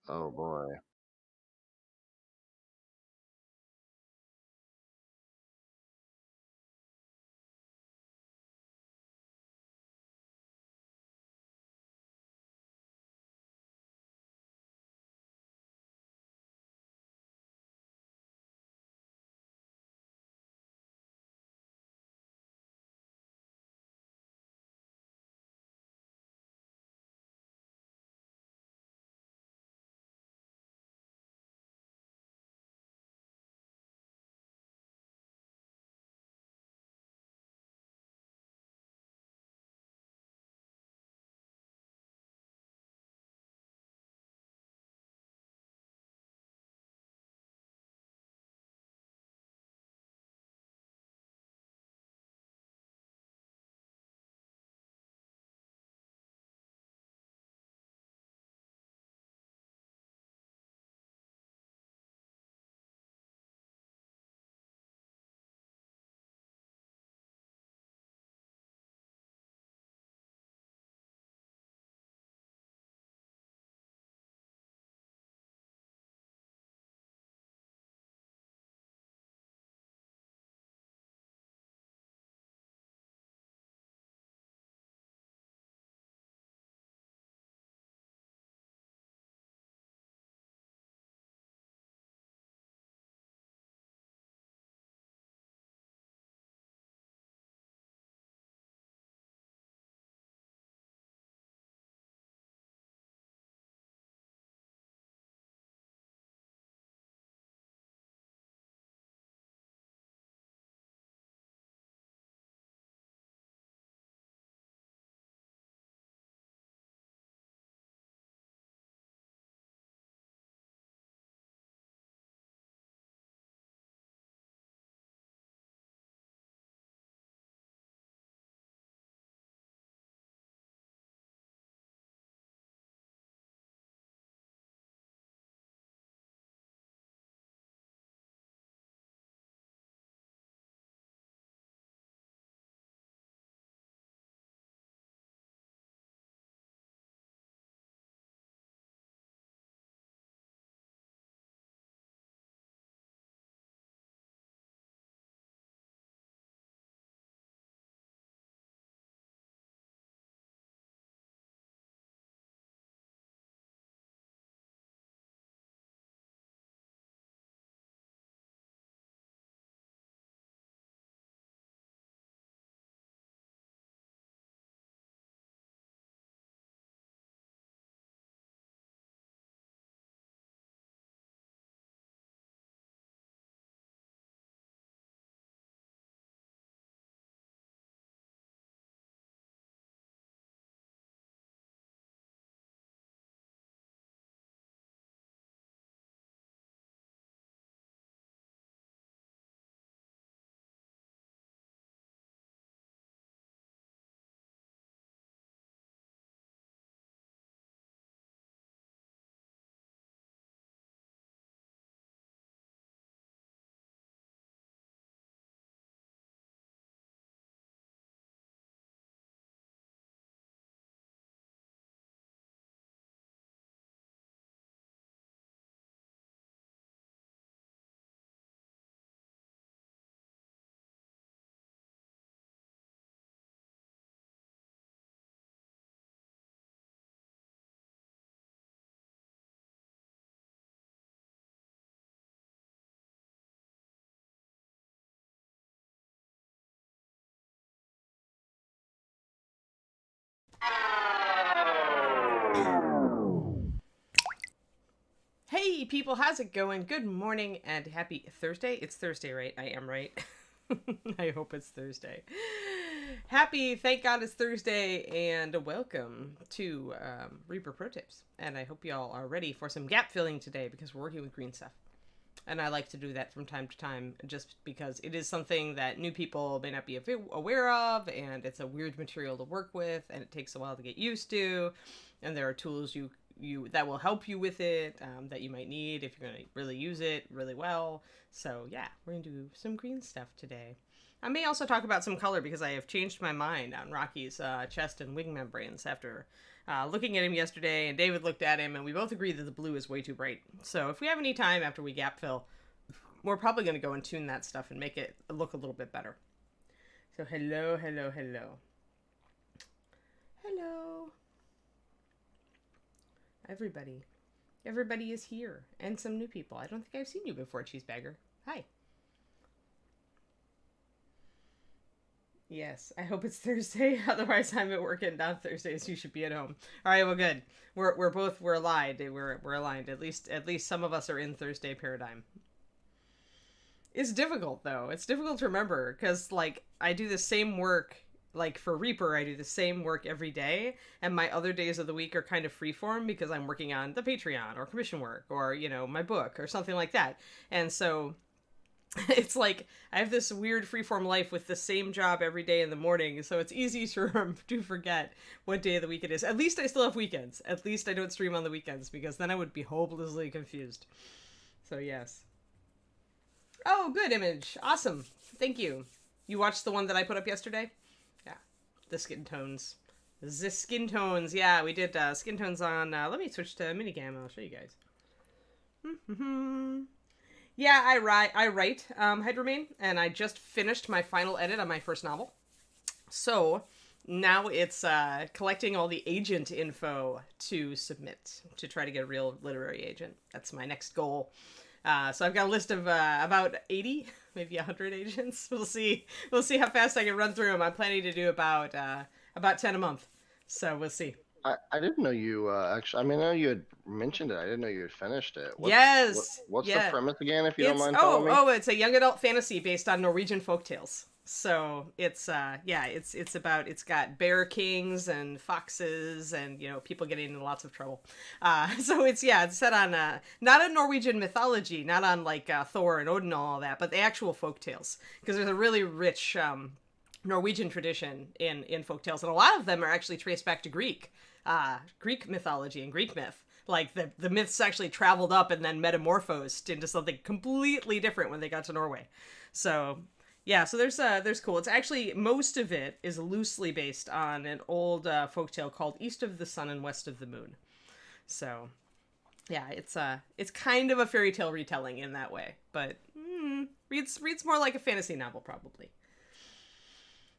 Oh boy. Hey people, how's it going? Good morning and happy Thursday. It's Thursday, right? I am right. I hope it's Thursday. Happy, thank God it's Thursday, and welcome to Reaper Pro Tips. And I hope y'all are ready for some gap filling today because we're working with green stuff. And I like to do that from time to time just because it is something that new people may not be aware of, and it's a weird material to work with, and it takes a while to get used to. And there are tools you that will help you with it, that you might need if you're going to really use it really well. So yeah, we're going to do some green stuff today. I may also talk about some color because I have changed my mind on Rocky's chest and wing membranes after looking at him yesterday, and David looked at him, and we both agreed that the blue is way too bright. So if we have any time after we gap fill, we're probably going to go and tune that stuff and make it look a little bit better. So hello, hello, hello. Hello. Everybody. Everybody is here. And some new people. I don't think I've seen you before, Cheesebagger. Hi. Yes, I hope it's Thursday. Otherwise, I'm at work and not Thursday, so you should be at home. All right, well, good. We're aligned. We're aligned. At least some of us are in Thursday paradigm. It's difficult though. It's difficult to remember because like I do the same work. Like for Reaper, I do the same work every day, and my other days of the week are kind of freeform because I'm working on the Patreon or commission work or my book or something like that. And so it's like I have this weird freeform life with the same job every day in the morning, so it's easy to forget what day of the week it is. At least I still have weekends. At least I don't stream on the weekends because then I would be hopelessly confused. So yes. Oh, good image. Awesome. Thank you. You watched the one that I put up yesterday? Yeah. The skin tones. The skin tones. Yeah, we did skin tones on... let me switch to Minicam. I'll show you guys. Yeah, I write Hydromane, and I just finished my final edit on my first novel. So now it's collecting all the agent info to submit to try to get a real literary agent. That's my next goal. So I've got a list of about 80, maybe 100 agents. We'll see how fast I can run through them. I'm planning to do about 10 a month. So we'll see. I didn't know you actually. I mean, I know you had mentioned it. I didn't know you had finished it. What's the premise again, if you don't mind telling me? Oh, it's a young adult fantasy based on Norwegian folktales. So it's it's got bear kings and foxes and people getting into lots of trouble. So it's set on not on Norwegian mythology, not on like Thor and Odin and all that, but the actual folktales, because there's a really rich Norwegian tradition in folktales, and a lot of them are actually traced back to Greek mythology and Greek myth. Like the myths actually traveled up and then metamorphosed into something completely different when they got to Norway. So yeah, so there's cool. It's actually, most of it is loosely based on an old folktale called East of the Sun and West of the Moon. So yeah, it's kind of a fairy tale retelling in that way, but reads more like a fantasy novel probably.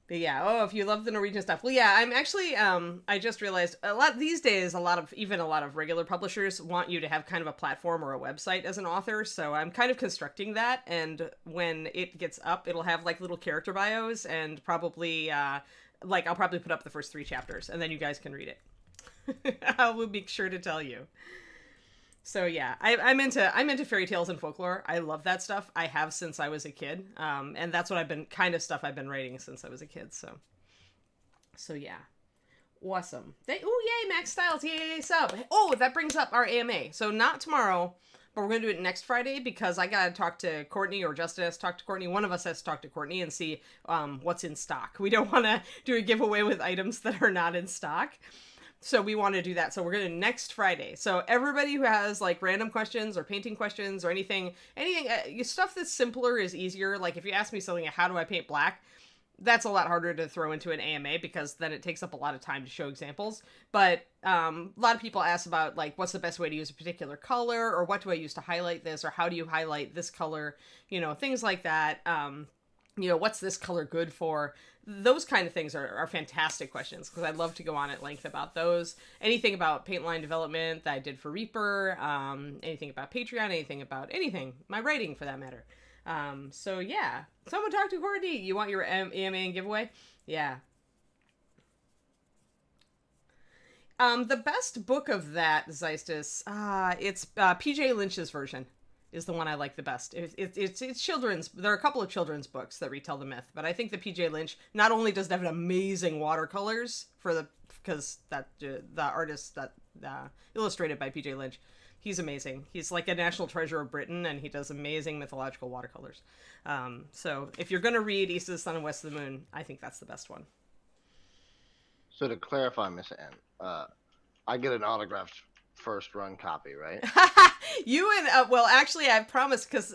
But yeah, if you love the Norwegian stuff. Well, yeah, I'm actually, I just realized these days, a lot of regular publishers want you to have kind of a platform or a website as an author. So I'm kind of constructing that. And when it gets up, it'll have like little character bios and probably, I'll probably put up the first 3 chapters and then you guys can read it. I will make sure to tell you. So yeah, I'm into fairy tales and folklore. I love that stuff. I have since I was a kid. And that's what I've been writing since I was a kid. So yeah. Awesome. Yay, Max Styles. Yay, sub. Oh, that brings up our AMA. So not tomorrow, but we're going to do it next Friday because I got to talk to Courtney, or Justin has to talk to Courtney. One of us has to talk to Courtney and see what's in stock. We don't want to do a giveaway with items that are not in stock. So we want to do that. So we're going to next Friday. So everybody who has like random questions or painting questions or anything, stuff that's simpler is easier. Like if you ask me something, how do I paint black? That's a lot harder to throw into an AMA because then it takes up a lot of time to show examples. But a lot of people ask about like, what's the best way to use a particular color, or what do I use to highlight this, or how do you highlight this color? Things like that. What's this color good for? Those kind of things are fantastic questions because I'd love to go on at length about those. Anything about paint line development that I did for Reaper, anything about Patreon, anything, my writing for that matter. So yeah, someone talk to Courtney. You want your AMA and giveaway? Yeah. The best book of that, Zeistis, it's PJ Lynch's version. Is the one I like the best. It's children's. There are a couple of children's books that retell the myth, but I think the PJ Lynch not only does it have amazing watercolors because the artist that illustrated by PJ Lynch, he's amazing. He's like a national treasure of Britain, and he does amazing mythological watercolors. So if you're gonna read East of the Sun and West of the Moon, I think that's the best one. So to clarify, Miss N, I get an autographed first run copy, right? You and well, actually, I promised because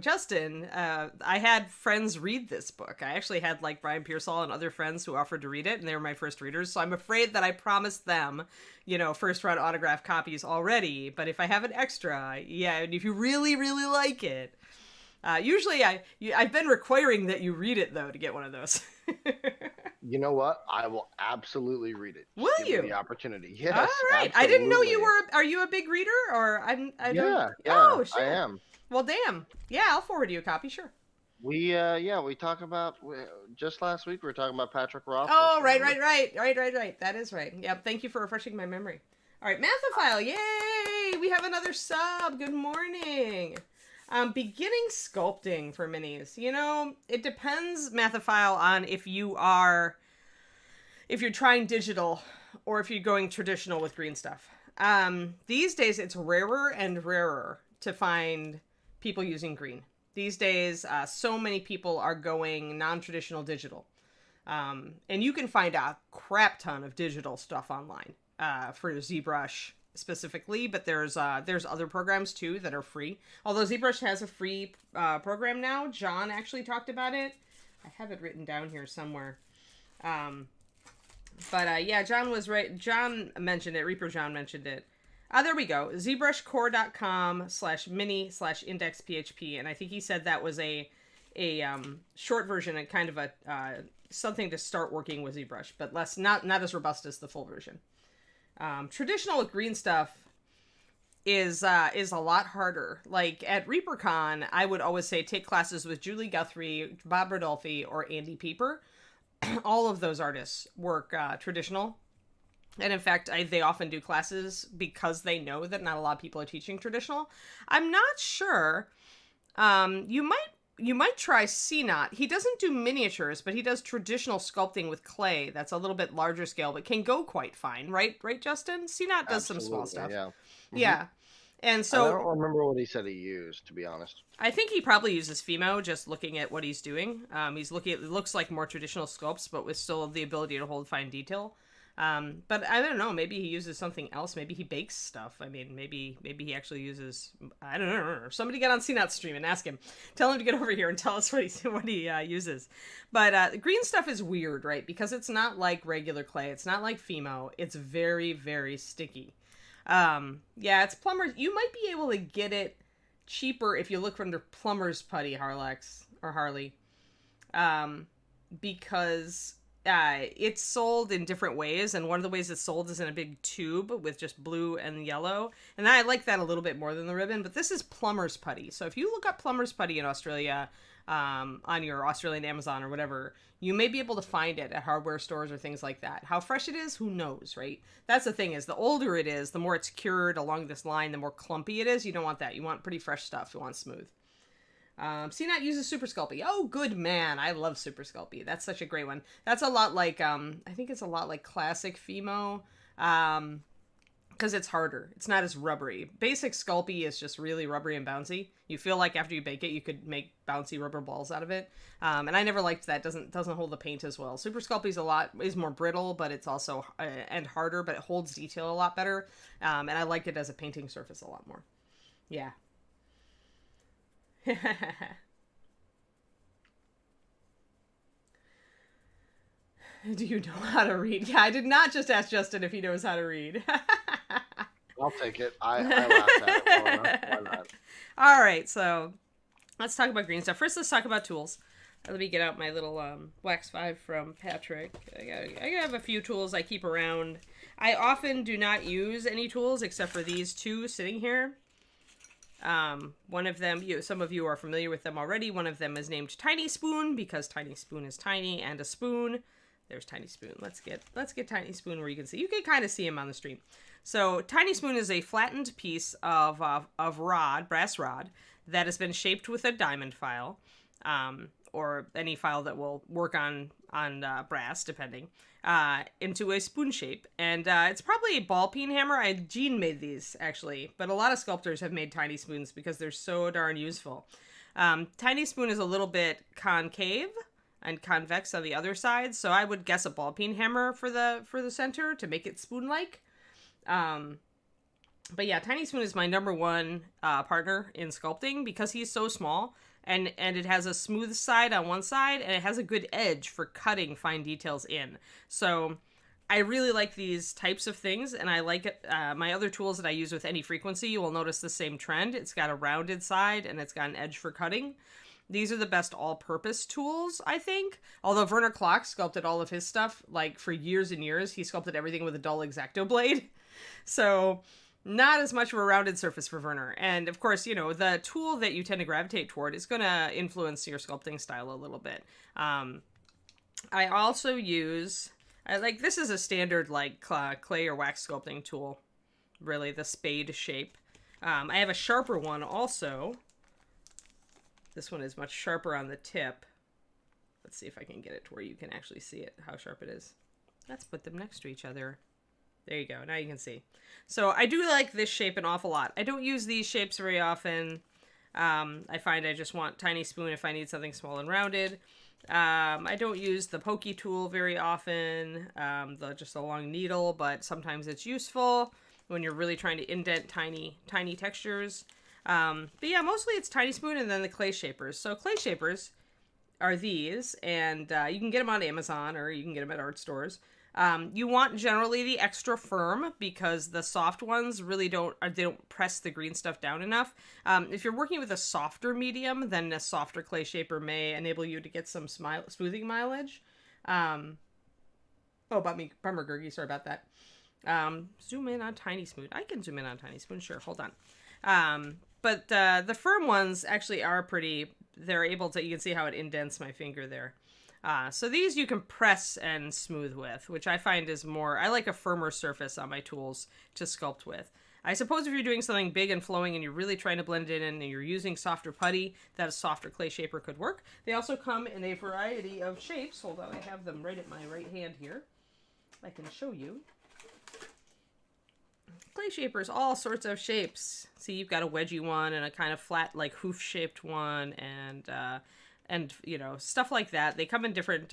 Justin, I had friends read this book. I actually had like Brian Pearsall and other friends who offered to read it, and they were my first readers. So I'm afraid that I promised them, first run autographed copies already. But if I have an extra, yeah, and if you really, really like it, usually I've been requiring that you read it though to get one of those. You know what? I will absolutely read it. Will Give you? Me the opportunity. Yes. All right. Absolutely. I didn't know you were. Are you a big reader, or I don't? Yeah. Oh, shit. I am. Well, damn. Yeah, I'll forward you a copy. Sure. We talk about just last week we were talking about Patrick Rothfuss. Oh, right. That is right. Yep. Thank you for refreshing my memory. All right, Mathophile. Yay! We have another sub. Good morning. Beginning sculpting for minis. It depends, Mathophile, on if you're trying digital or if you're going traditional with green stuff. These days, it's rarer and rarer to find people using green. These days, so many people are going non-traditional digital. And you can find a crap ton of digital stuff online for ZBrush specifically, but there's other programs too that are free. Although ZBrush has a free program now. John actually talked about it. I have it written down here somewhere. But yeah, John was right. John mentioned it. Reaper John mentioned it. There we go. ZBrushCore.com/mini/indexphp. And I think he said that was a short version and kind of a something to start working with ZBrush, but not as robust as the full version. Traditional with green stuff is a lot harder. Like at ReaperCon, I would always say take classes with Julie Guthrie, Bob Rodolfi, or Andy Pieper. All of those artists work traditional. And in fact, they often do classes because they know that not a lot of people are teaching traditional. I'm not sure. You might try CNOT. He doesn't do miniatures, but he does traditional sculpting with clay. That's a little bit larger scale, but can go quite fine. Right, Justin? CNOT does some small stuff. Yeah. Mm-hmm. Yeah. And so I don't remember what he said he used, to be honest. I think he probably uses Fimo, just looking at what he's doing. It looks like more traditional sculpts, but with still the ability to hold fine detail. But I don't know, maybe he uses something else. Maybe he bakes stuff. I mean, maybe he actually uses, I don't know. Somebody get on CNOT stream and ask him. Tell him to get over here and tell us what he uses. But green stuff is weird, right? Because it's not like regular clay. It's not like Fimo. It's very, very sticky. Yeah, it's plumber's. You might be able to get it cheaper if you look under plumber's putty, Harley. Because it's sold in different ways, and one of the ways it's sold is in a big tube with just blue and yellow, and I like that a little bit more than the ribbon. But this is plumber's putty, so if you look up plumber's putty in Australia on your Australian Amazon or whatever, you may be able to find it at hardware stores or things like that. How fresh it is, who knows, right? That's the thing, is the older it is, the more it's cured along this line, the more clumpy it is. You don't want that. You want pretty fresh stuff. You want smooth. CNOT uses Super Sculpey. Oh, good man. I love Super Sculpey. That's such a great one. That's a lot like, I think it's a lot like classic Fimo, because it's harder. It's not as rubbery. Basic Sculpey is just really rubbery and bouncy. You feel like after you bake it, you could make bouncy rubber balls out of it. And I never liked that. Doesn't hold the paint as well. Super Sculpey is more brittle, but it's also, and harder, but it holds detail a lot better. And I like it as a painting surface a lot more. Yeah. Do you know how to read? Yeah, I did not just ask Justin if he knows how to read. I'll take it. I laughed at it. Why not? All right, so let's talk about green stuff. First, let's talk about tools. Let me get out my little Wax 5 from Patrick. I have a few tools I keep around. I often do not use any tools except for these two sitting here. One of them, some of you are familiar with them already. One of them is named Tiny Spoon because Tiny Spoon is tiny and a spoon. There's Tiny Spoon. Let's get Tiny Spoon where you can see. You can kind of see him on the stream. So Tiny Spoon is a flattened piece of brass rod that has been shaped with a diamond file, or any file that will work on brass, depending, into a spoon shape. And it's probably a ball peen hammer. Gene made these, actually, but a lot of sculptors have made Tiny Spoons because they're so darn useful. Tiny Spoon is a little bit concave and convex on the other side, so I would guess a ball peen hammer for the center to make it spoon-like. But yeah, Tiny Spoon is my number one partner in sculpting because he's so small, and it has a smooth side on one side, and it has a good edge for cutting fine details in. So I really like these types of things, and I like it. My other tools that I use with any frequency, you will notice the same trend. It's got a rounded side, and it's got an edge for cutting. These are the best all-purpose tools, I think. Although Werner Klock sculpted all of his stuff, like, for years and years. He sculpted everything with a dull X-Acto blade. So not as much of a rounded surface for Werner. And, of course, you know, the tool that you tend to gravitate toward is going to influence your sculpting style a little bit. I also use... this is a standard, like, clay or wax sculpting tool. Really, the spade shape. I have a sharper one also. This one is much sharper on the tip. Let's see if I can get it to where you can actually see it, how sharp it is. Let's put them next to each other. There you go. Now you can see. So I do like this shape an awful lot. I don't use these shapes very often. I find I just want Tiny Spoon if I need something small and rounded. I don't use the pokey tool very often, just a long needle, but sometimes it's useful when you're really trying to indent tiny textures. But yeah, mostly it's Tiny Spoon and then the clay shapers. So clay shapers are these, and you can get them on Amazon or you can get them at art stores. You want generally the extra firm because the soft ones really don't press the green stuff down enough. If you're working with a softer medium, then a softer clay shaper may enable you to get some smoothing mileage. Bummer Gurgi, sorry about that. Zoom in on Tiny Spoon. I can zoom in on Tiny Spoon, sure, hold on. But the firm ones actually are pretty, they're able to, you can see how it indents my finger there. So these you can press and smooth with, which I find is more, I like a firmer surface on my tools to sculpt with. I suppose if you're doing something big and flowing and you're really trying to blend it in and you're using softer putty, that a softer clay shaper could work. They also come in a variety of shapes. Hold on, I have them right at my right hand here. I can show you. Clay shapers, all sorts of shapes. See, you've got a wedgy one and a kind of flat, like hoof-shaped one, and you know, stuff like that. They come in different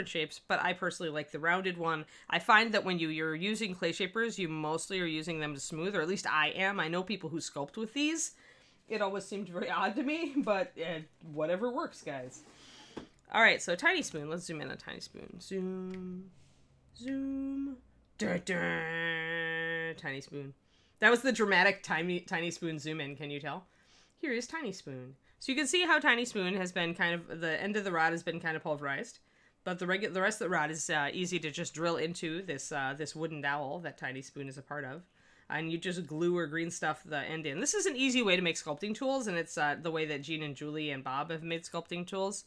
shapes, but I personally like the rounded one. I find that when you're using clay shapers, you mostly are using them to smooth, or at least I am. I know people who sculpt with these. It always seemed very odd to me, but whatever works, guys. All right, so Tiny Spoon. Let's zoom in on Tiny Spoon. Zoom. Tiny Spoon. That was the dramatic Tiny Spoon zoom in, can you tell? Here is Tiny Spoon. So you can see how Tiny Spoon has been kind of, the end of the rod has been kind of pulverized, but the rest of the rod is easy to just drill into this wooden dowel that Tiny Spoon is a part of. And you just glue or green stuff the end in. This is an easy way to make sculpting tools, and it's the way that Jean and Julie and Bob have made sculpting tools.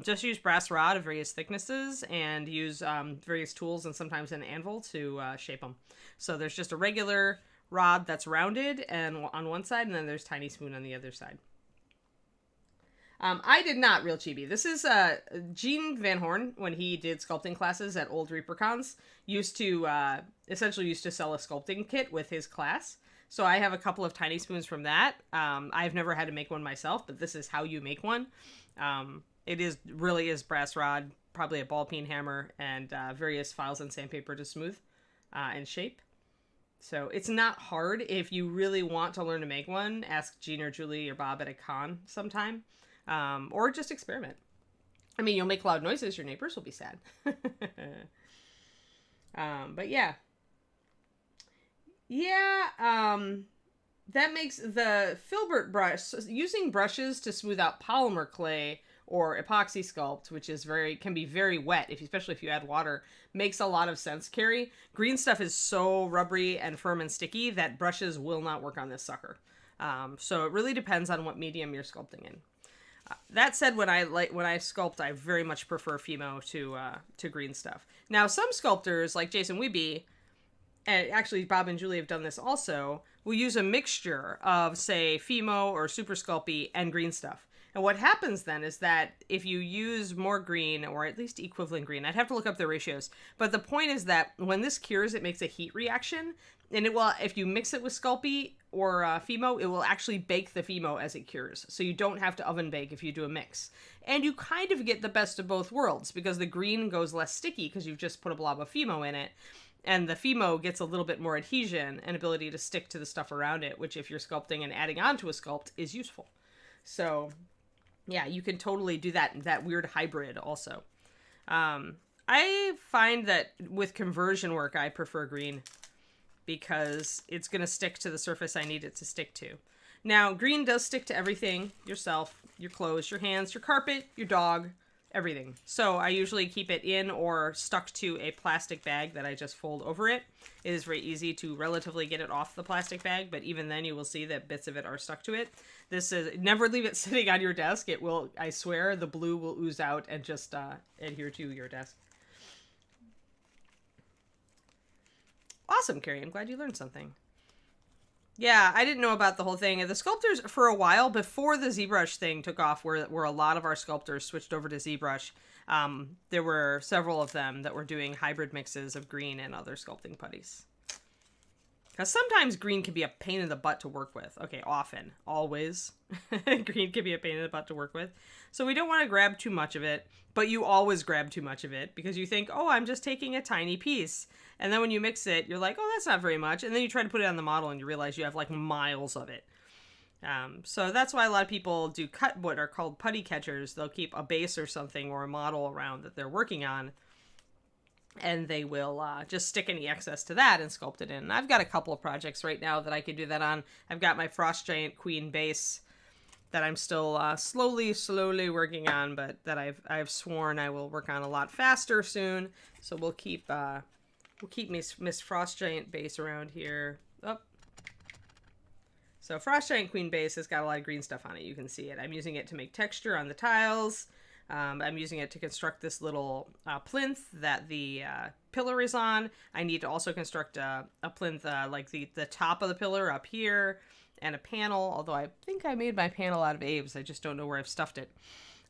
Just use brass rod of various thicknesses and use various tools and sometimes an anvil to shape them. So there's just a regular rod that's rounded and on one side, and then there's Tiny Spoon on the other side. I did not real chibi. This is Gene Van Horn, when he did sculpting classes at old ReaperCons, used to sell a sculpting kit with his class. So I have a couple of Tiny Spoons from that. I've never had to make one myself, but this is how you make one. It really is brass rod, probably a ball peen hammer, and various files and sandpaper to smooth and shape. So it's not hard. If you really want to learn to make one, ask Gene or Julie or Bob at a con sometime. Or just experiment. I mean, you'll make loud noises. Your neighbors will be sad. But yeah. That makes the filbert brush, using brushes to smooth out polymer clay or epoxy sculpt, which is can be very wet, especially if you add water, makes a lot of sense, Carrie. Green stuff is so rubbery and firm and sticky that brushes will not work on this sucker. So it really depends on what medium you're sculpting in. That said, when I sculpt, I very much prefer Fimo to green stuff. Now, some sculptors, like Jason Wiebe, and actually Bob and Julie have done this also, will use a mixture of, say, Fimo or Super Sculpey and green stuff. And what happens then is that if you use more green, or at least equivalent green, I'd have to look up the ratios, but the point is that when this cures, it makes a heat reaction, and it will, if you mix it with Sculpey or Fimo, it will actually bake the Fimo as it cures. So you don't have to oven bake if you do a mix. And you kind of get the best of both worlds, because the green goes less sticky because you've just put a blob of Fimo in it. And the Fimo gets a little bit more adhesion and ability to stick to the stuff around it, which if you're sculpting and adding on to a sculpt is useful. So yeah, you can totally do that weird hybrid also. I find that with conversion work, I prefer green because it's going to stick to the surface I need it to stick to. Now, green does stick to everything, yourself, your clothes, your hands, your carpet, your dog, everything. So I usually keep it in or stuck to a plastic bag that I just fold over it. It is very easy to relatively get it off the plastic bag, but even then you will see that bits of it are stuck to it. This is, never leave it sitting on your desk. It will, I swear, the blue will ooze out and just adhere to your desk. Awesome, Carrie. I'm glad you learned something. Yeah, I didn't know about the whole thing. The sculptors, for a while, before the ZBrush thing took off, where a lot of our sculptors switched over to ZBrush, there were several of them that were doing hybrid mixes of green and other sculpting putties. Because sometimes green can be a pain in the butt to work with. Okay, often. Always. Green can be a pain in the butt to work with. So we don't want to grab too much of it, but you always grab too much of it because you think, oh, I'm just taking a tiny piece. And then when you mix it, you're like, oh, that's not very much. And then you try to put it on the model and you realize you have like miles of it. So that's why a lot of people do what are called putty catchers. They'll keep a base or something or a model around that they're working on. And they will just stick any excess to that and sculpt it in. And I've got a couple of projects right now that I could do that on. I've got my Frost Giant Queen base that I'm still slowly working on, but that I've sworn I will work on a lot faster soon. So we'll keep Miss Frost Giant base around here. Oh. So Frost Giant Queen base has got a lot of green stuff on it. You can see it. I'm using it to make texture on the tiles. I'm using it to construct this little plinth that the pillar is on. I need to also construct a plinth like the top of the pillar up here and a panel, although I think I made my panel out of Abe's. I just don't know where I've stuffed it.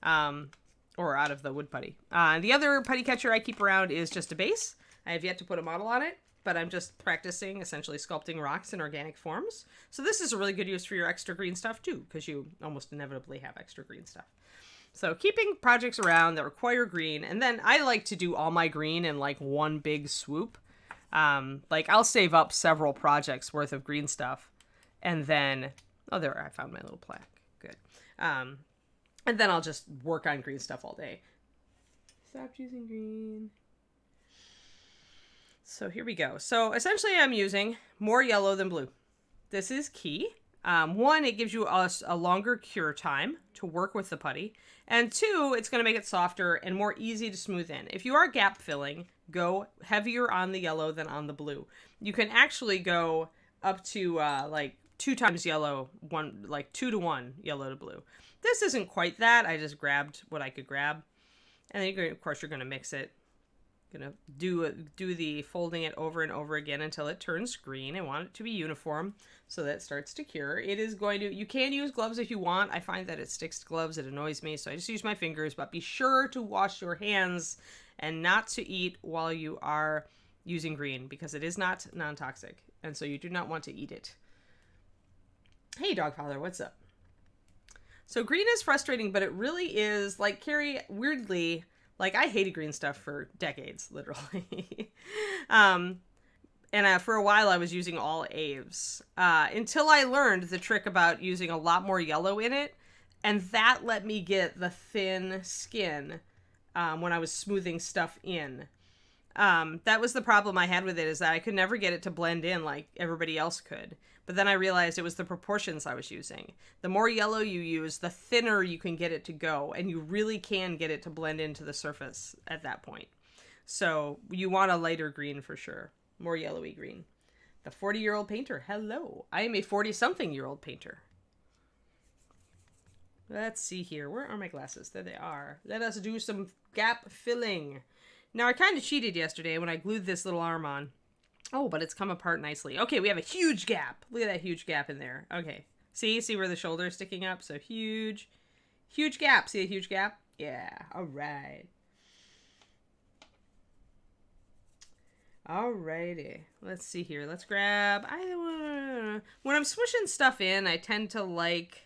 Or out of the wood putty. The other putty catcher I keep around is just a base. I have yet to put a model on it, but I'm just practicing essentially sculpting rocks in organic forms. So this is a really good use for your extra green stuff too, because you almost inevitably have extra green stuff. So keeping projects around that require green, and then I like to do all my green in like one big swoop. Like I'll save up several projects worth of green stuff, and then, oh there, I found my little plaque. Good. And then I'll just work on green stuff all day. Stopped using green. So here we go. So essentially I'm using more yellow than blue. This is key. One, it gives you a longer cure time to work with the putty. And two, it's going to make it softer and more easy to smooth in. If you are gap filling, go heavier on the yellow than on the blue. You can actually go up to like 2 times yellow, 2 to 1 yellow to blue. This isn't quite that. I just grabbed what I could grab. And then of course you're going to mix it. Gonna do the folding it over and over again until it turns green. I want it to be uniform so that it starts to cure. It is going to, you can use gloves if you want. I find that it sticks to gloves. It annoys me, so I just use my fingers, but be sure to wash your hands and not to eat while you are using green because it is not non-toxic, and so you do not want to eat it. Hey, Dogfather, what's up? So green is frustrating, but it really is, like Carrie, weirdly, like, I hated green stuff for decades, literally. And for a while, I was using all Aves. Until I learned the trick about using a lot more yellow in it. And that let me get the thin skin when I was smoothing stuff in. That was the problem I had with it, is that I could never get it to blend in like everybody else could. But then I realized it was the proportions I was using. The more yellow you use, the thinner you can get it to go, and you really can get it to blend into the surface at that point. So you want a lighter green for sure. More yellowy green. The 40-year-old painter. Hello. I am a 40-something-year-old painter. Let's see here. Where are my glasses? There they are. Let us do some gap filling. Now, I kind of cheated yesterday when I glued this little arm on. Oh, but it's come apart nicely. Okay, we have a huge gap. Look at that huge gap in there. Okay. See where the shoulder is sticking up? So huge gap. See a huge gap? Yeah. All right. Alrighty. Let's see here. Let's grab, when I'm swishing stuff in, I tend to like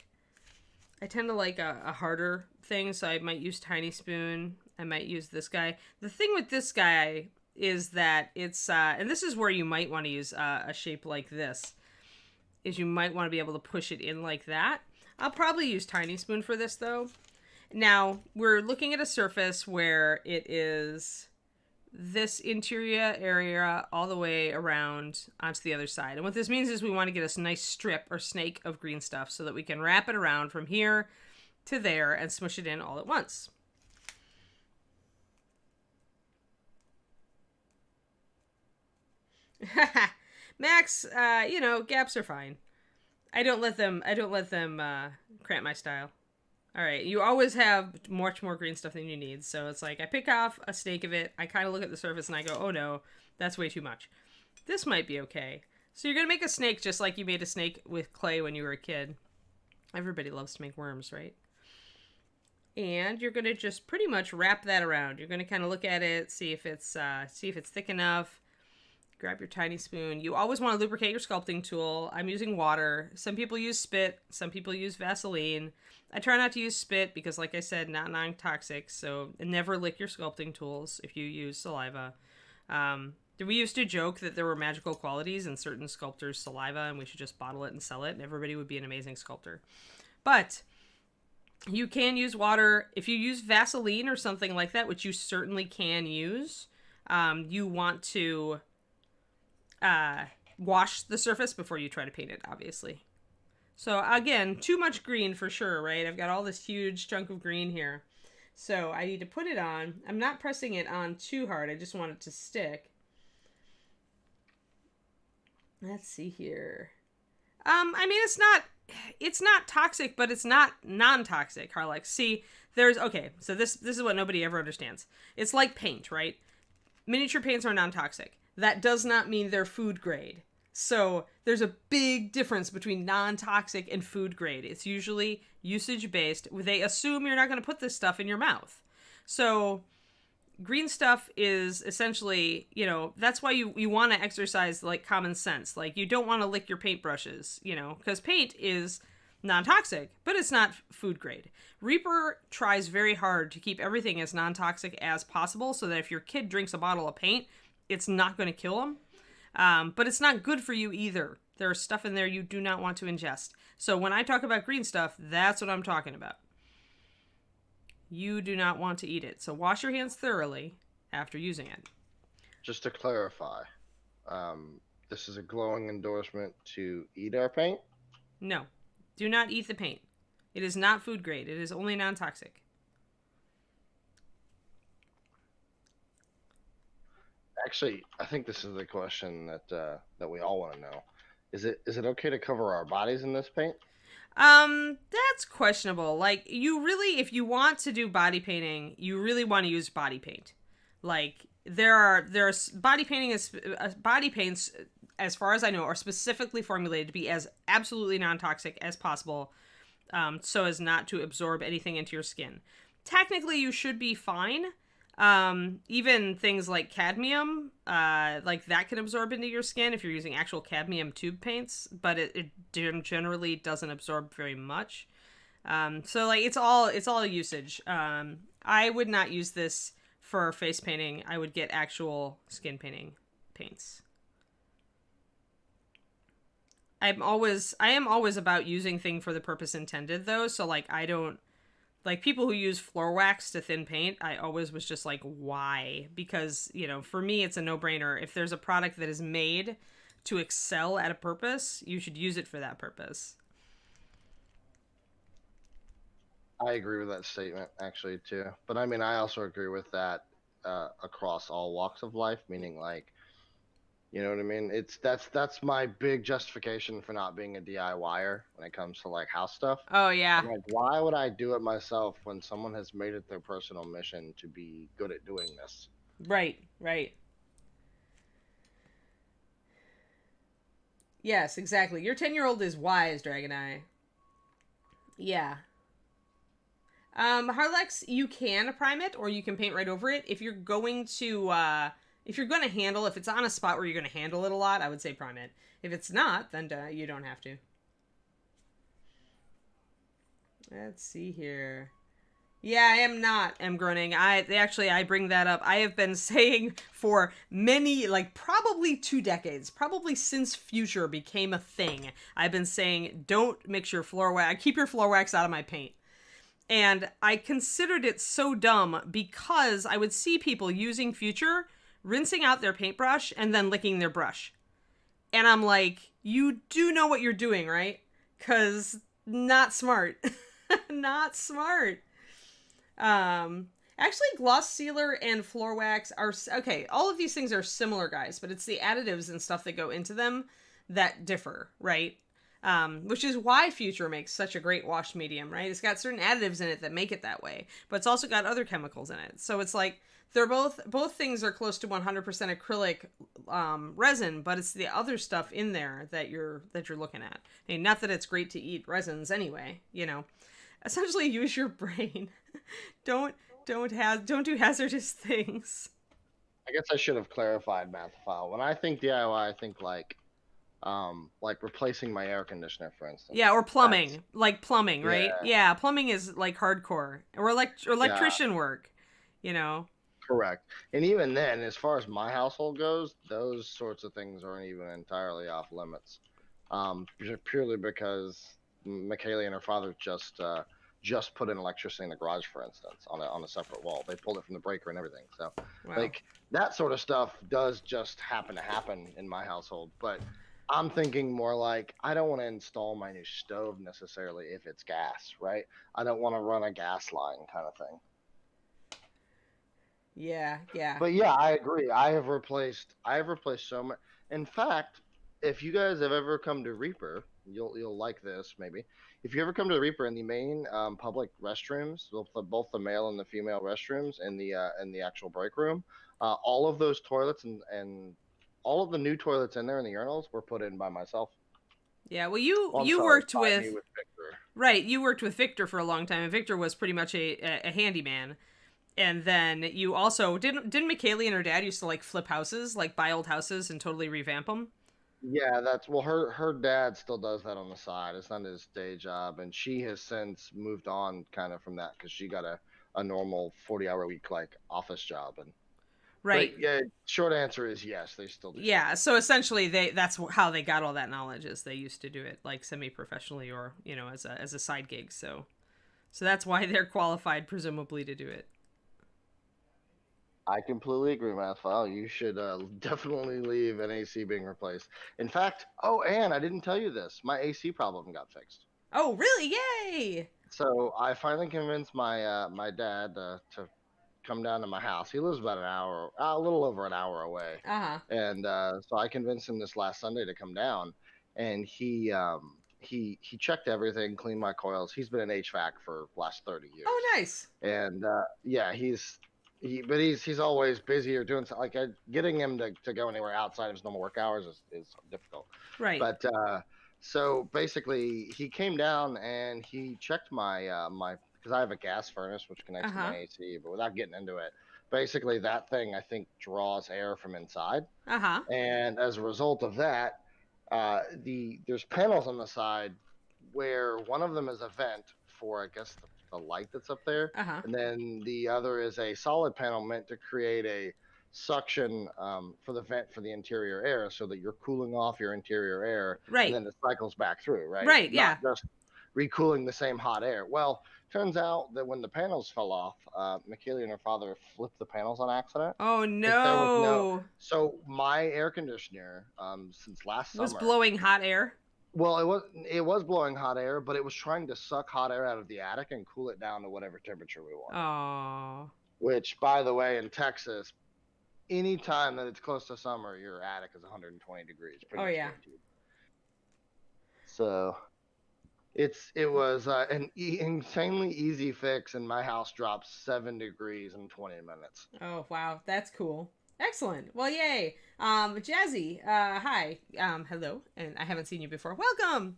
a harder thing. So I might use Tiny Spoon. I might use this guy. The thing with this guy, is that it's, and this is where you might want to use a shape like this, is you might want to be able to push it in like that. I'll probably use Tiny Spoon for this though. Now, we're looking at a surface where it is this interior area all the way around onto the other side. And what this means is we want to get a nice strip or snake of green stuff so that we can wrap it around from here to there and smush it in all at once. Max, you know, gaps are fine. I don't let them cramp my style. All right, you always have much more green stuff than you need. So it's like I pick off a snake of it. I kind of look at the surface and I go, oh no, that's way too much. This might be okay. So you're going to make a snake just like you made a snake with clay when you were a kid. Everybody loves to make worms, right? And you're going to just pretty much wrap that around. You're going to kind of look at it, see if it's thick enough. Grab your Tiny Spoon. You always want to lubricate your sculpting tool. I'm using water. Some people use spit. Some people use Vaseline. I try not to use spit because, like I said, not non-toxic. So never lick your sculpting tools if you use saliva. We used to joke that there were magical qualities in certain sculptors' saliva and we should just bottle it and sell it and everybody would be an amazing sculptor. But you can use water. If you use Vaseline or something like that, which you certainly can use, you want to wash the surface before you try to paint it, obviously. So again, too much green for sure, right? I've got all this huge chunk of green here. So I need to put it on. I'm not pressing it on too hard. I just want it to stick. Let's see here. I mean, it's not toxic, but it's not non-toxic, Harlex. See, okay, so this is what nobody ever understands. It's like paint, right? Miniature paints are non-toxic. That does not mean they're food grade. So there's a big difference between non-toxic and food grade. It's usually usage-based. They assume you're not going to put this stuff in your mouth. So green stuff is essentially, you know, that's why you want to exercise like common sense. Like you don't want to lick your paintbrushes, you know, because paint is non-toxic, but it's not food grade. Reaper tries very hard to keep everything as non-toxic as possible so that if your kid drinks a bottle of paint, it's not going to kill them. But it's not good for you either. There's stuff in there you do not want to ingest. So when I talk about green stuff, that's what I'm talking about. You do not want to eat it. So wash your hands thoroughly after using it. Just to clarify, this is a glowing endorsement to eat our paint? No. Do not eat the paint. It is not food grade. It is only non-toxic. Actually, I think this is the question that we all want to know. Is it okay to cover our bodies in this paint? That's questionable. Like, you really, if you want to do body painting, you really want to use body paint. Like, there's body paints, as far as I know, are specifically formulated to be as absolutely non-toxic as possible, so as not to absorb anything into your skin. Technically, you should be fine. Even things like cadmium, like that can absorb into your skin if you're using actual cadmium tube paints, but it generally doesn't absorb very much. So like it's all usage. I would not use this for face painting. I would get actual skin painting paints. I am always about using thing for the purpose intended though. So like I don't, like people who use floor wax to thin paint, I always was just like, why? Because, you know, for me, it's a no-brainer. If there's a product that is made to excel at a purpose, you should use it for that purpose. I agree with that statement, actually, too. But I mean, I also agree with that across all walks of life, meaning like, you know what I mean? That's my big justification for not being a DIYer when it comes to like house stuff. Oh yeah. I'm like, why would I do it myself when someone has made it their personal mission to be good at doing this? Right. Yes, exactly. Your 10-year-old is wise, Dragon Eye. Yeah. Harlex, you can prime it or you can paint right over it. If you're going to handle, if it's on a spot where you're going to handle it a lot, I would say prime it. If it's not, then you don't have to. Let's see here. Yeah, I am not M groaning. I bring that up. I have been saying for many, like probably 2 decades, probably since Future became a thing. I've been saying, don't mix your floor wax. Keep your floor wax out of my paint. And I considered it so dumb because I would see people using Future, rinsing out their paintbrush, and then licking their brush. And I'm like, you do know what you're doing, right? Because not smart. Not smart. Actually, gloss sealer and floor wax are okay. All of these things are similar, guys, but it's the additives and stuff that go into them that differ, right? Which is why Future makes such a great wash medium, right? It's got certain additives in it that make it that way, but it's also got other chemicals in it. So it's like they're both things are close to 100% acrylic resin, but it's the other stuff in there that you're looking at. I mean, not that it's great to eat resins anyway, you know. Essentially, use your brain. Don't do hazardous things. I guess I should have clarified, Matthew. When I think DIY, I think like replacing my air conditioner, for instance. Yeah, or plumbing, like plumbing, right? Yeah, plumbing is like hardcore, or electrician work, you know. Correct. And even then, as far as my household goes, those sorts of things aren't even entirely off limits. Purely because Michaela and her father just put in electricity in the garage, for instance, on a separate wall. They pulled it from the breaker and everything. So, Wow. like that sort of stuff does just happen to happen in my household. But I'm thinking more like I don't want to install my new stove necessarily if it's gas, right? I don't want to run a gas line kind of thing. Yeah, yeah. But yeah, I agree. I have replaced so much. In fact, if you guys have ever come to Reaper, you'll like this maybe. If you ever come to the Reaper in the main public restrooms, both the male and the female restrooms in the actual break room, all of those toilets and all of the new toilets in there in the urinals were put in by myself. Yeah, well, you worked with Victor. Right, you worked with Victor for a long time, and Victor was pretty much a handyman. And then you also didn't Michaela and her dad used to like flip houses, like buy old houses and totally revamp them? Yeah, her dad still does that on the side. It's not his day job, and she has since moved on kind of from that because she got a normal 40-hour week like office job. And right. But, yeah, short answer is yes, they still do. Yeah, so essentially that's how they got all that knowledge, is they used to do it like semi-professionally or, you know, as a side gig. So that's why they're qualified presumably to do it. I completely agree, Mathfile. You should definitely leave an AC being replaced. In fact, and I didn't tell you this. My AC problem got fixed. Oh, really? Yay! So I finally convinced my my dad to come down to my house. He lives about a little over an hour away. Uh-huh. And so I convinced him this last Sunday to come down, and he checked everything, cleaned my coils. He's been in HVAC for the last 30 years. Oh, nice. And yeah, he's always busy or doing something. Like getting him to go anywhere outside of his normal work hours is difficult. Right. But so basically, he came down and he checked my because I have a gas furnace which connects to my AC. But without getting into it, basically that thing I think draws air from inside. And as a result of that, there's panels on the side where one of them is a vent for, I guess, the light that's up there, and then the other is a solid panel meant to create a suction for the vent for the interior air, so that you're cooling off your interior air, right? And then it cycles back through, right? Right. Yeah. Not just recooling the same hot air. Well, turns out that when the panels fell off, Michaela and her father flipped the panels on accident. Oh no! So my air conditioner, since last summer, was blowing hot air. Well, it was blowing hot air, but it was trying to suck hot air out of the attic and cool it down to whatever temperature we want. Oh. Which, by the way, in Texas, any time that it's close to summer, your attic is 120 degrees. Oh yeah. Guaranteed. So, it was an insanely easy fix, and my house dropped 7 degrees in 20 minutes. Oh wow, that's cool. Excellent. Well, yay. Jazzy, hi. Hello. And I haven't seen you before. Welcome.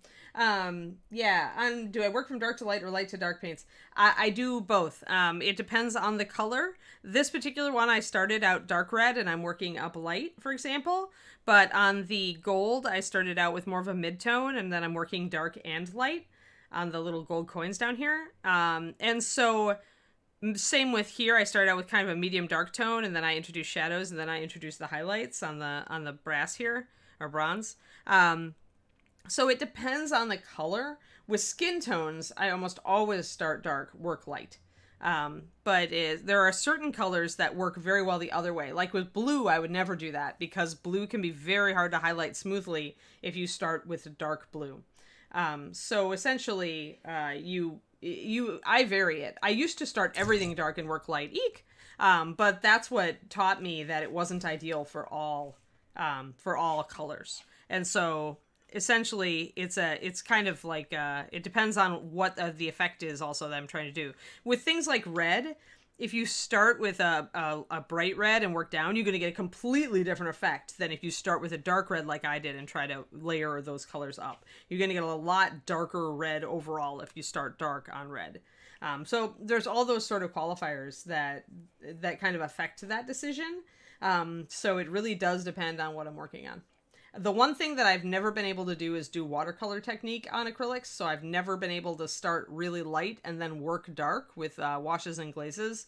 Yeah. Do I work from dark to light or light to dark paints? I do both. It depends on the color. This particular one, I started out dark red and I'm working up light, for example. But on the gold, I started out with more of a mid-tone and then I'm working dark and light on the little gold coins down here. And so Same with here. I started out with kind of a medium dark tone, and then I introduced shadows, and then I introduced the highlights on the brass here, or bronze. So it depends on the color. With skin tones, I almost always start dark, work light. But there are certain colors that work very well the other way. Like with blue, I would never do that because blue can be very hard to highlight smoothly if you start with a dark blue. So essentially, I vary it. I used to start everything dark and work light, but that's what taught me that it wasn't ideal for all colors. And so essentially it's kind of like it depends on what the effect is also that I'm trying to do. With things like red, if you start with a bright red and work down, you're going to get a completely different effect than if you start with a dark red like I did and try to layer those colors up. You're going to get a lot darker red overall if you start dark on red. So there's all those sort of qualifiers that kind of affect that decision. So it really does depend on what I'm working on. The one thing that I've never been able to do is do watercolor technique on acrylics. So I've never been able to start really light and then work dark with washes and glazes.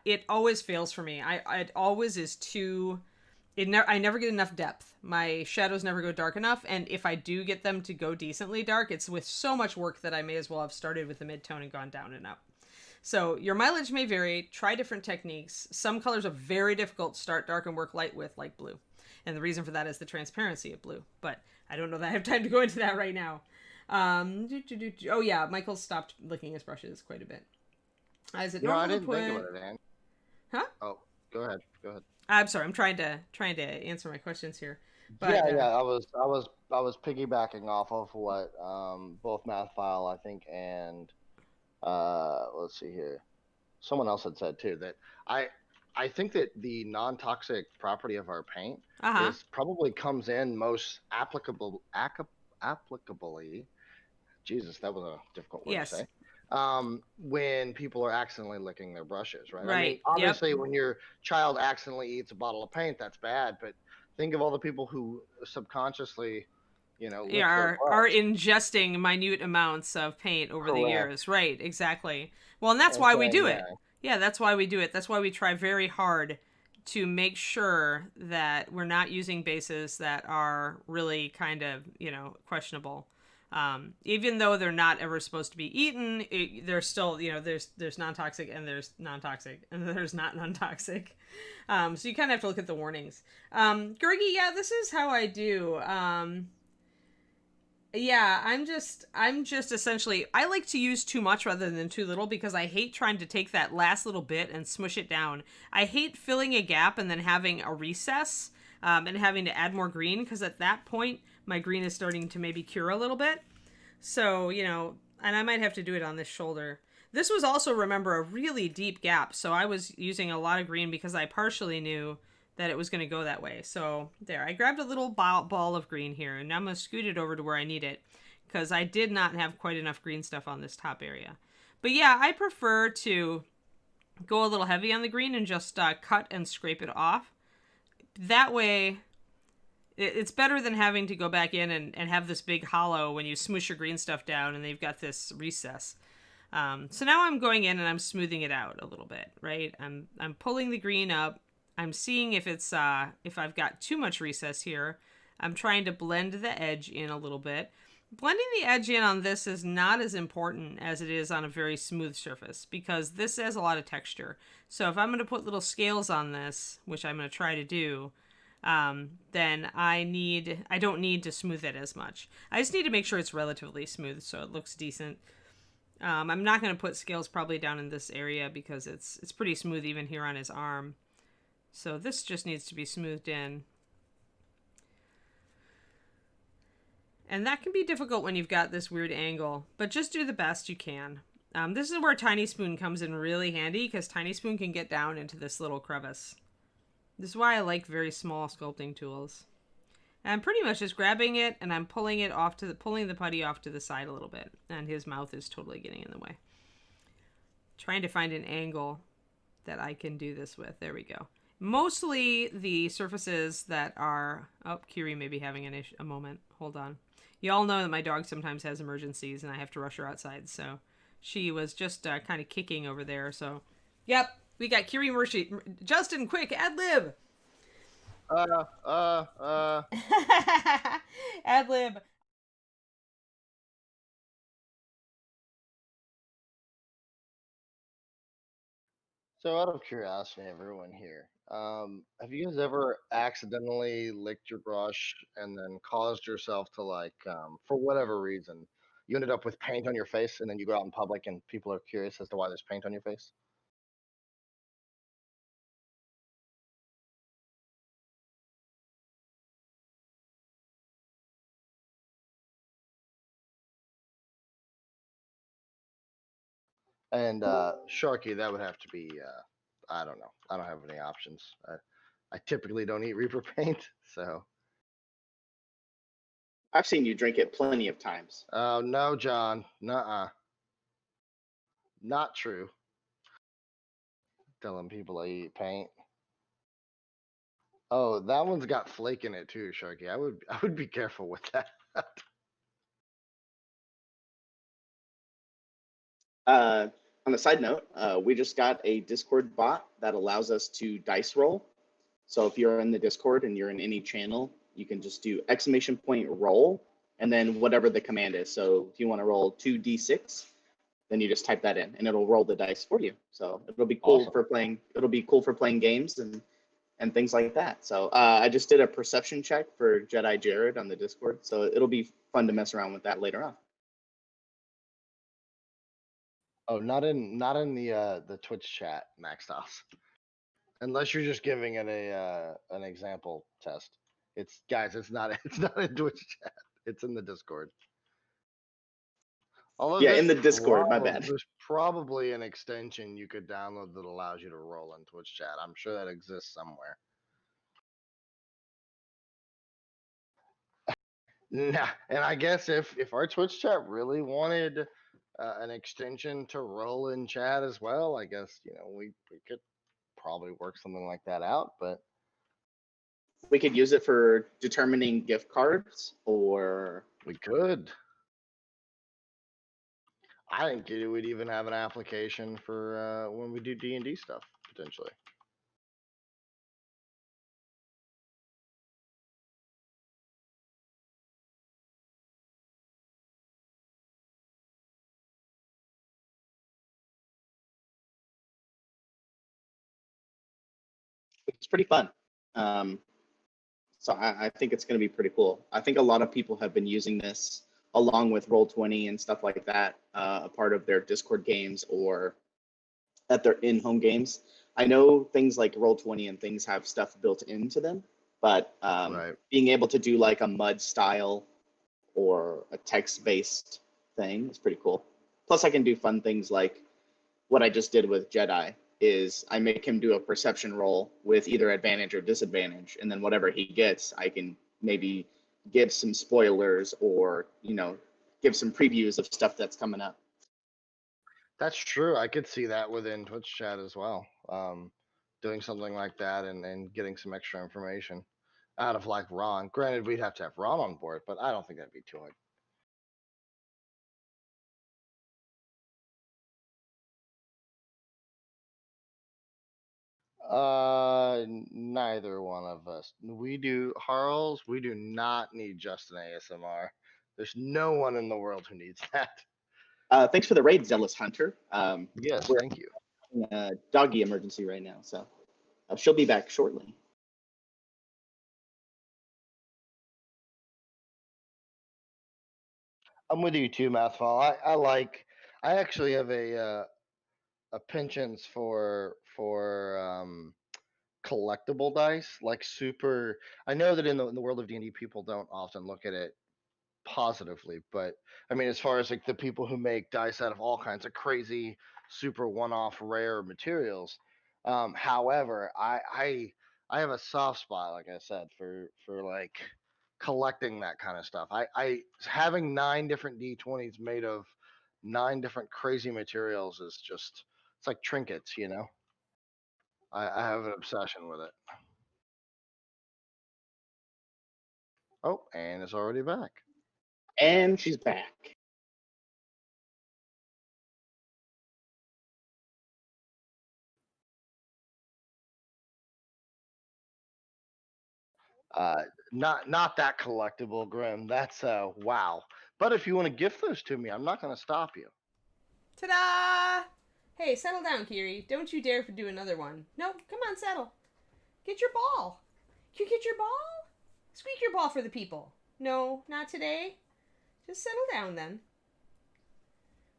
It always fails for me. It always is too... I never get enough depth. My shadows never go dark enough. And if I do get them to go decently dark, it's with so much work that I may as well have started with the mid-tone and gone down and up. So your mileage may vary. Try different techniques. Some colors are very difficult to start dark and work light with, like blue. And the reason for that is the transparency of blue. But I don't know that I have time to go into that right now. Oh, yeah. Michael stopped licking his brushes quite a bit. Is it normal I didn't to put... think about it, Anne. Huh? Oh, go ahead. I'm sorry. I'm trying to answer my questions here. But, yeah. I was piggybacking off of what both Mathfile, I think, and let's see here, someone else had said too, that I think that the non-toxic property of our paint is probably comes in most applicably. Jesus, that was a difficult word to say. When people are accidentally licking their brushes, right? I mean, obviously, when your child accidentally eats a bottle of paint, that's bad. But think of all the people who subconsciously, are ingesting minute amounts of paint over the years. Right, exactly. Well, and that's why we do it. Yeah, that's why we do it. That's why we try very hard to make sure that we're not using bases that are really kind of, questionable. Even though they're not ever supposed to be eaten, they're still, there's non-toxic and there's non-toxic and there's not non-toxic. So you kind of have to look at the warnings. Gergie, yeah, this is how I do. Yeah, I'm just essentially, I like to use too much rather than too little because I hate trying to take that last little bit and smush it down. I hate filling a gap and then having a recess and having to add more green because at that point, my green is starting to maybe cure a little bit. So, and I might have to do it on this shoulder. This was also, remember, a really deep gap. So I was using a lot of green because I partially knew that it was going to go that way. So there, I grabbed a little ball of green here, and now I'm going to scoot it over to where I need it because I did not have quite enough green stuff on this top area. But yeah, I prefer to go a little heavy on the green and just cut and scrape it off. That way, it's better than having to go back in and have this big hollow when you smoosh your green stuff down and they've got this recess. So now I'm going in and I'm smoothing it out a little bit, right? I'm pulling the green up. I'm seeing if it's if I've got too much recess here. I'm trying to blend the edge in a little bit. Blending the edge in on this is not as important as it is on a very smooth surface because this has a lot of texture. So if I'm going to put little scales on this, which I'm going to try to do, then I don't need to smooth it as much. I just need to make sure it's relatively smooth so it looks decent. I'm not going to put scales probably down in this area because it's pretty smooth even here on his arm. So this just needs to be smoothed in. And that can be difficult when you've got this weird angle, but just do the best you can. This is where Tiny Spoon comes in really handy because Tiny Spoon can get down into this little crevice. This is why I like very small sculpting tools. And I'm pretty much just grabbing it and I'm pulling the putty off to the side a little bit. And his mouth is totally getting in the way. Trying to find an angle that I can do this with. There we go. Mostly the surfaces that are... Oh, Kiri may be having a moment. Hold on. You all know that my dog sometimes has emergencies and I have to rush her outside, so She was just kind of kicking over there. So, yep, we got Kiri Murphy. Justin, quick, ad lib. Uh, uh, uh. Ad lib. So out of curiosity, everyone here, have you guys ever accidentally licked your brush and then caused yourself to like, for whatever reason, you ended up with paint on your face, and then you go out in public and people are curious as to why there's paint on your face? And Sharky, that would have to be, I don't know. I don't have any options. I typically don't eat Reaper paint, so. I've seen you drink it plenty of times. Oh no, John. Nuh-uh. Not true. Telling people I eat paint. Oh, that one's got flake in it too, Sharky. I would be careful with that. On a side note, we just got a Discord bot that allows us to dice roll. So if you're in the Discord and you're in any channel, you can just do !roll and then whatever the command is. So if you want to roll 2d6, then you just type that in and it'll roll the dice for you. So it'll be cool Awesome. for playing. It'll be cool for playing games and things like that. So I just did a perception check for Jedi Jared on the Discord. So it'll be fun to mess around with that later on. Oh, not in the Twitch chat, Max Doss. Unless you're just giving it a an example test. It's guys, it's not it's not in Twitch chat. It's in the Discord. Although Yeah, in the Discord, my bad. there's probably an extension you could download that allows you to roll in Twitch chat. I'm sure that exists somewhere. Nah, and I guess if our Twitch chat really wanted an extension to roll in chat as well, I guess we could probably work something like that out. But We could use it for determining gift cards or we could. I think we'd even have an application for when we do D&D stuff potentially. it's pretty fun. So I think it's going to be pretty cool. I think a lot of people have been using this along with Roll20 and stuff like that, a part of their Discord games or at their in-home games. I know things like Roll20 and things have stuff built into them, but Right. being able to do like a mud style or a text-based thing is pretty cool. Plus, I can do fun things like what I just did with Jedi is I make him do a perception roll with either advantage or disadvantage, and then whatever he gets, I can maybe give some spoilers or give some previews of stuff that's coming up. That's true. I could see that within Twitch chat as well. Doing something like that and getting some extra information out of like Ron. Granted, we'd have to have Ron on board, but I don't think that'd be too hard. Neither one of us. We do Harls. We do not need Justin ASMR. There's no one in the world who needs that. Thanks for the raid, Zealous Hunter. Yes, We're thank you. in a doggy emergency right now, so she'll be back shortly. I'm with you too, Mouthfall. I actually have a penchant for collectible dice, like super. I know that in the world of D&D, people don't often look at it positively, but I mean, as far as like the people who make dice out of all kinds of crazy, super one-off, rare materials. However, I have a soft spot, like I said, for like collecting that kind of stuff. I having 9 different D20s made of 9 different crazy materials is just it's like trinkets. I have an obsession with it. Oh, and it's already back. And she's back. Uh, not that collectible, Grim. That's wow. But if you want to gift those to me, I'm not going to stop you. Ta-da! Hey, settle down, Kiri. Don't you dare do another one. No, come on, settle. Get your ball. You get your ball? Squeak your ball for the people. No, not today. Just settle down then.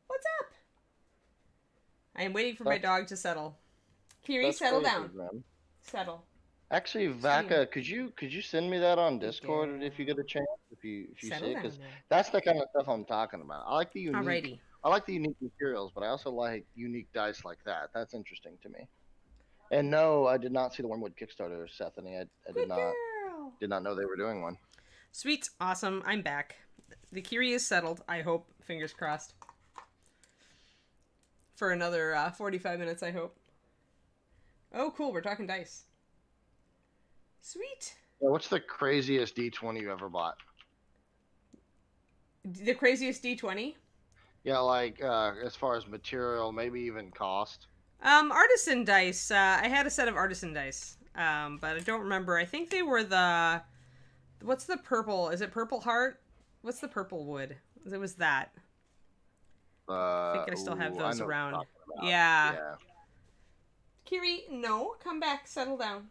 What's up? I am waiting for my dog to settle. Kiri, settle crazy, down. Grim. Settle. Actually, Vaca, could you send me that on Discord if you get a chance, if you Settle see it? down Because now. that's the kind of stuff I'm talking about. Alrighty. I like the unique materials, but I also like unique dice like that. That's interesting to me. And no, I did not see the Wormwood Kickstarter, Sethany. I Good girl. did not know they were doing one. Sweet. Awesome. I'm back. The Kiri is settled, I hope. Fingers crossed. For another 45 minutes, I hope. Oh, cool. We're talking dice. Sweet. Yeah, what's the craziest D20 you ever bought? The craziest D20? Yeah, like as far as material, maybe even cost. Artisan dice. I had a set of artisan dice. But I don't remember. I think they were the... What's the purple? Is it Purple Heart? What's the purple wood? It was that. I think I still have those around. Yeah. Kiri, no. Come back. Settle down.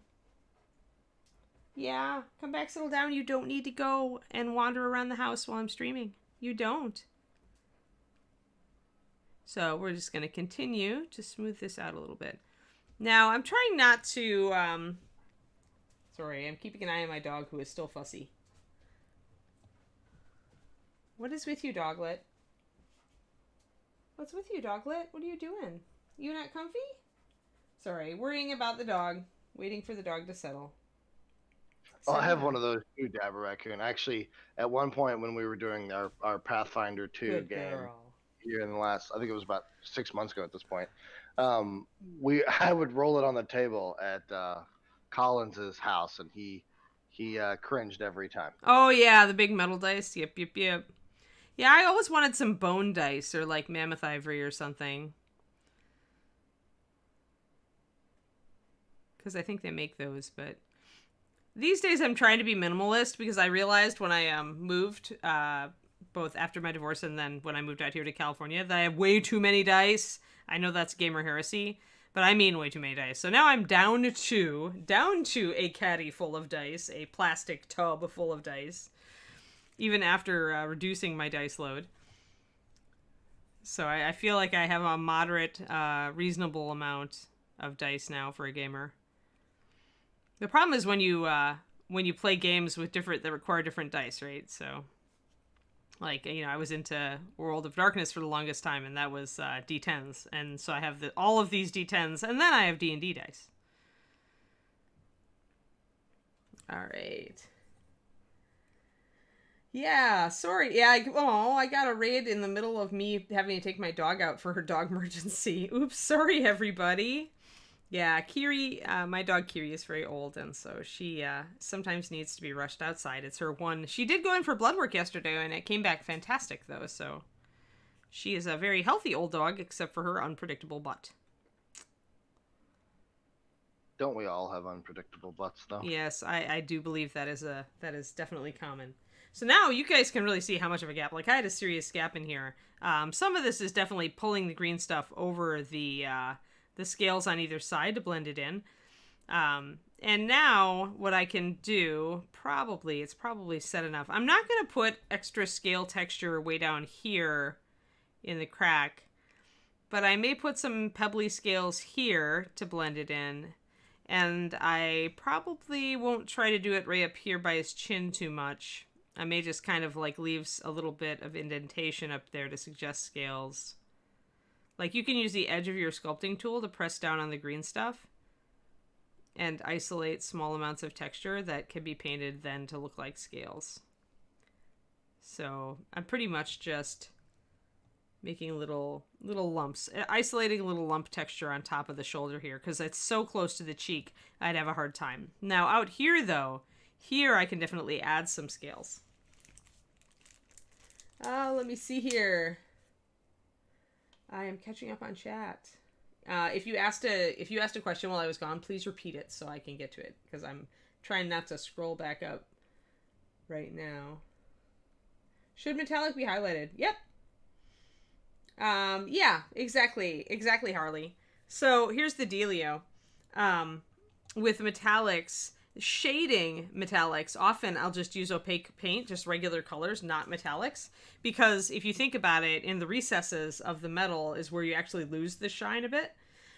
Yeah. Come back. Settle down. You don't need to go and wander around the house while I'm streaming. You don't. So we're just going to continue to smooth this out a little bit. Now, I'm trying not to... Sorry, I'm keeping an eye on my dog who is still fussy. What is with you, Doglet? What's with you, Doglet? What are you doing? You not comfy? Sorry, worrying about the dog. Waiting for the dog to settle. Oh, I have one of those too, Dabber Raccoon. Actually, at one point when we were doing our Pathfinder 2 game here in the last, I think it was about 6 months ago at this point, I would roll it on the table at Collins's house, and he cringed every time. Oh yeah, the big metal dice. Yep. Yeah, I always wanted some bone dice or like mammoth ivory or something. Because I think they make those, but these days I'm trying to be minimalist because I realized when I moved, both after my divorce and then when I moved out here to California, that I have way too many dice. I know that's gamer heresy, but I mean way too many dice. So now I'm down to a caddy full of dice, a plastic tub full of dice, even after reducing my dice load. So I feel like I have a moderate, reasonable amount of dice now for a gamer. The problem is when you play games with that require different dice, right? So, like, you know, I was into World of Darkness for the longest time, and that was D10s, and so I have all of these D10s, and then I have D&D dice. All right. Yeah, sorry. Yeah, I got a raid in the middle of me having to take my dog out for her dog emergency. Oops, sorry, everybody. Yeah, Kiri, my dog Kiri is very old, and so she sometimes needs to be rushed outside. It's her one. She did go in for blood work yesterday, and it came back fantastic, though, so she is a very healthy old dog, except for her unpredictable butt. Don't we all have unpredictable butts, though? Yes, I do believe that is definitely common. So now you guys can really see how much of a gap. Like, I had a serious gap in here. Some of this is definitely pulling the green stuff over the scales on either side to blend it in. And now what I can do, it's probably set enough. I'm not going to put extra scale texture way down here in the crack, but I may put some pebbly scales here to blend it in. And I probably won't try to do it right up here by his chin too much. I may just kind of like leave a little bit of indentation up there to suggest scales. Like, you can use the edge of your sculpting tool to press down on the green stuff and isolate small amounts of texture that can be painted then to look like scales. So I'm pretty much just making little lumps, isolating a little lump texture on top of the shoulder here because it's so close to the cheek, I'd have a hard time. Now out here though, here I can definitely add some scales. Let me see here. I am catching up on chat. If you asked a question while I was gone, please repeat it so I can get to it because I'm Trying not to scroll back up right now. Should metallic be highlighted? Yep. Yeah, exactly, Harley. So here's the dealio. With metallics, shading metallics, often I'll just use opaque paint, just regular colors, not metallics, because if you think about it, in the recesses of the metal is where you actually lose the shine a bit.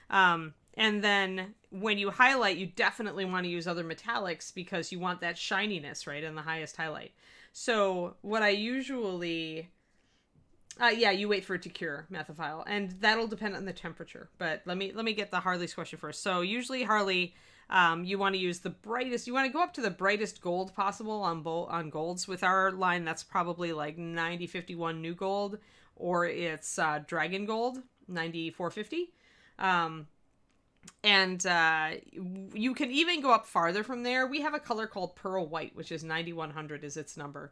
And then when you highlight, you definitely want to use other metallics because you want that shininess, right, and the highest highlight. So what I usually... yeah, you wait for it to cure, methophile, and that'll depend on the temperature. But let me get the Harley's question first. So usually Harley, you want to use the brightest. You want to go up to the brightest gold possible on golds. With our line, that's probably like 9051 new gold, or it's dragon gold 9450. And you can even go up farther from there. We have a color called pearl white, which is 9100 is its number.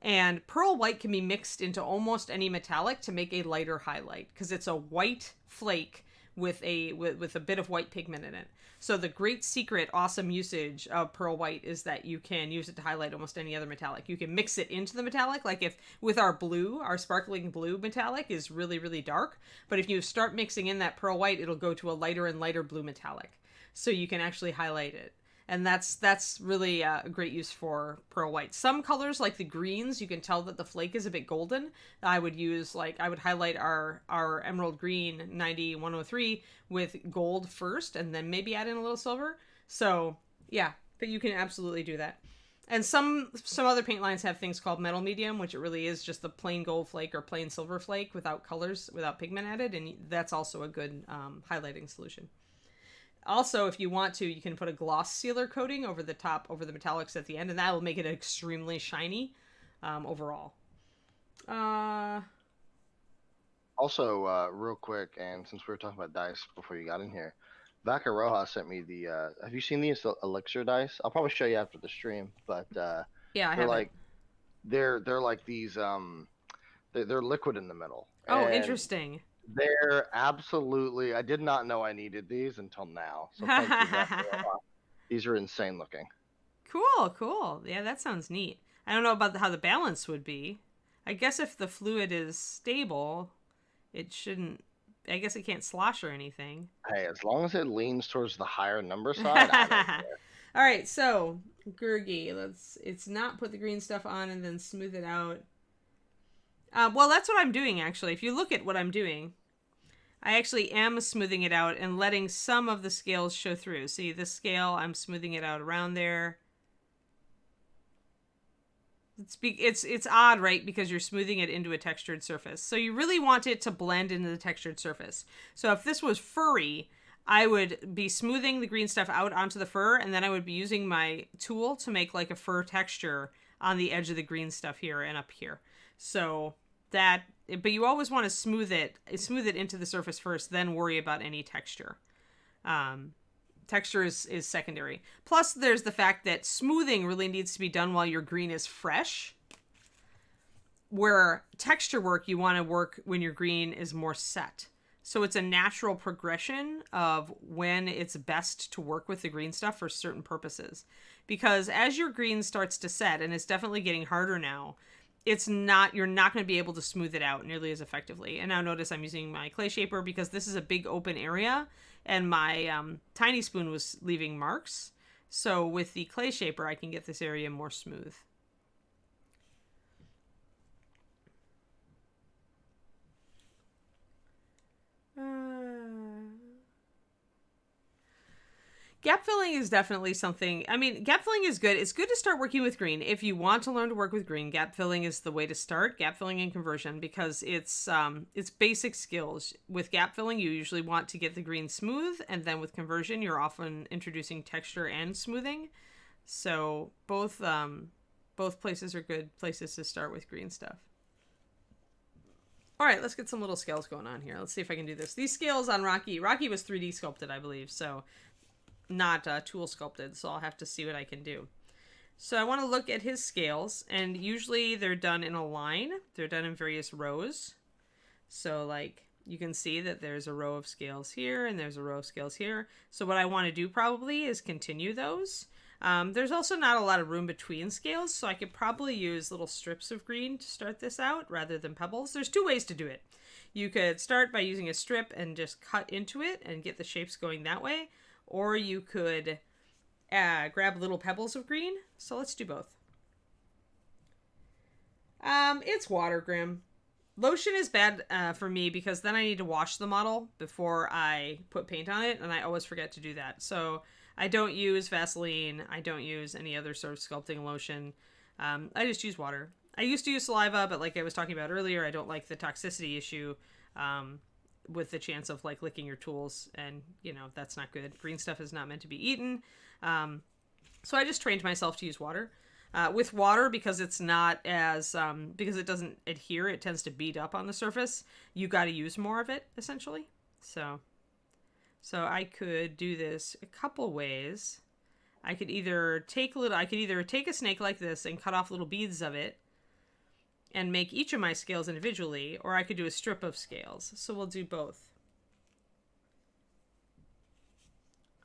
And pearl white can be mixed into almost any metallic to make a lighter highlight, because it's a white flake with a bit of white pigment in it. So the great secret, awesome usage of pearl white is that you can use it to highlight almost any other metallic. You can mix it into the metallic, like if with our blue, our sparkling blue metallic is really, really dark. But if you start mixing in that pearl white, it'll go to a lighter and lighter blue metallic. So you can actually highlight it. And that's really a great use for pearl white. Some colors, like the greens, you can tell that the flake is a bit golden. I would highlight our emerald green 9103 with gold first, and then maybe add in a little silver. So yeah, but you can absolutely do that. And some other paint lines have things called metal medium, which it really is just the plain gold flake or plain silver flake without colors, without pigment added, and that's also a good highlighting solution. Also, if you want to, you can put a gloss sealer coating over the top, over the metallics at the end, and that will make it extremely shiny overall. Also, real quick, and since we were talking about dice before you got in here, Vaca Roja sent me the. Have you seen these elixir dice? I'll probably show you after the stream, but yeah, I they're have like they're like these they're liquid in the middle. Oh, And interesting. they're absolutely. I did not know I needed these until now. So thank you, Vaca Roja. These are insane looking. Cool. Yeah, that sounds neat. I don't know about how the balance would be. I guess if the fluid is stable, it shouldn't. I guess it can't slosh or anything. Hey, as long as it leans towards the higher number side, I don't care. All right, so Gurgi, it's not put the green stuff on and then smooth it out. Well, that's what I'm doing, actually. If you look at what I'm doing, I actually am smoothing it out and letting some of the scales show through. See, this scale, I'm smoothing it out around there. It's odd, right? Because you're smoothing it into a textured surface. So you really want it to blend into the textured surface. So if this was furry, I would be smoothing the green stuff out onto the fur, and then I would be using my tool to make like a fur texture on the edge of the green stuff here and up here. So that, but you always want to smooth it into the surface first, then worry about any texture. Texture is secondary. Plus, there's the fact that smoothing really needs to be done while your green is fresh. Where texture work, you want to work when your green is more set. So it's a natural progression of when it's best to work with the green stuff for certain purposes. Because as your green starts to set, and it's definitely getting harder now, you're not going to be able to smooth it out nearly as effectively. And now notice I'm using my clay shaper because this is a big open area and my tiny spoon was leaving marks. So with the clay shaper, I can get this area more smooth. Gap filling is definitely something. I mean, gap filling is good. It's good to start working with green. If you want to learn to work with green, gap filling is the way to start. Gap filling and conversion, because it's basic skills. With gap filling, you usually want to get the green smooth, and then with conversion, you're often introducing texture and smoothing. So both places are good places to start with green stuff. All right, let's get some little scales going on here. Let's see if I can do this. These scales on Rocky was 3D sculpted, I believe, so not tool sculpted, so I'll have to see what I can do. So I want to look at his scales, and usually they're done in a line. They're done in various rows. So like you can see that there's a row of scales here and there's a row of scales here. So what I want to do probably is continue those. There's also not a lot of room between scales, so I could probably use little strips of green to start this out rather than pebbles. There's two ways to do it. You could start by using a strip and just cut into it and get the shapes going that way, or you could grab little pebbles of green. So let's do both. It's water, Grim. Lotion is bad for me because then I need to wash the model before I put paint on it, and I always forget to do that. So I don't use Vaseline. I don't use any other sort of sculpting lotion. I just use water. I used to use saliva, but like I was talking about earlier, I don't like the toxicity issue with the chance of like licking your tools, and you know, that's not good. Green stuff is not meant to be eaten. So I just trained myself to use water. With water, because it's not as, because it doesn't adhere, it tends to bead up on the surface, you got to use more of it, essentially. So I could do this a couple ways. I could either take a snake like this and cut off little beads of it and make each of my scales individually, or I could do a strip of scales. So we'll do both.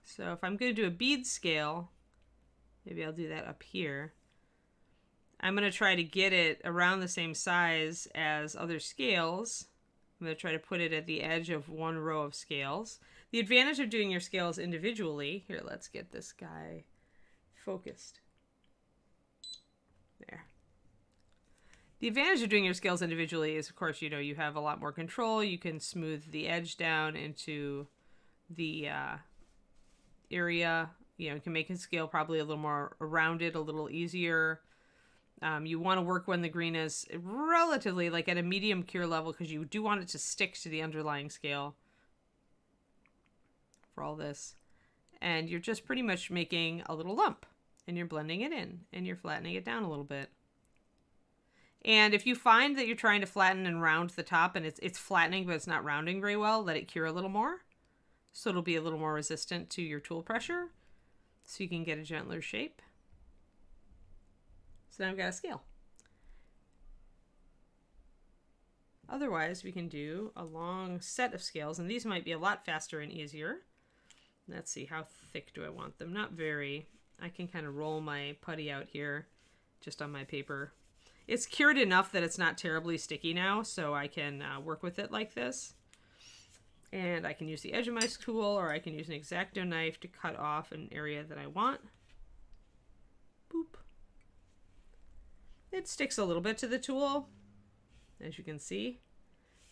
So if I'm going to do a bead scale, maybe I'll do that up here. I'm going to try to get it around the same size as other scales. I'm going to try to put it at the edge of one row of scales. The advantage of doing your scales individually, here, let's get this guy focused. There. The advantage of doing your scales individually is, of course, you know, you have a lot more control. You can smooth the edge down into the area. You know, you can make a scale probably a little more rounded, a little easier. You want to work when the green is relatively like at a medium cure level, because you do want it to stick to the underlying scale for all this. And you're just pretty much making a little lump, and you're blending it in, and you're flattening it down a little bit. And if you find that you're trying to flatten and round the top and it's flattening but it's not rounding very well, let it cure a little more. So it'll be a little more resistant to your tool pressure, so you can get a gentler shape. So now I've got a scale. Otherwise, we can do a long set of scales, and these might be a lot faster and easier. Let's see, how thick do I want them? Not very. I can kind of roll my putty out here just on my paper. It's cured enough that it's not terribly sticky now, so I can work with it like this. And I can use the edge of my tool, or I can use an X-Acto knife to cut off an area that I want. Boop. It sticks a little bit to the tool, as you can see,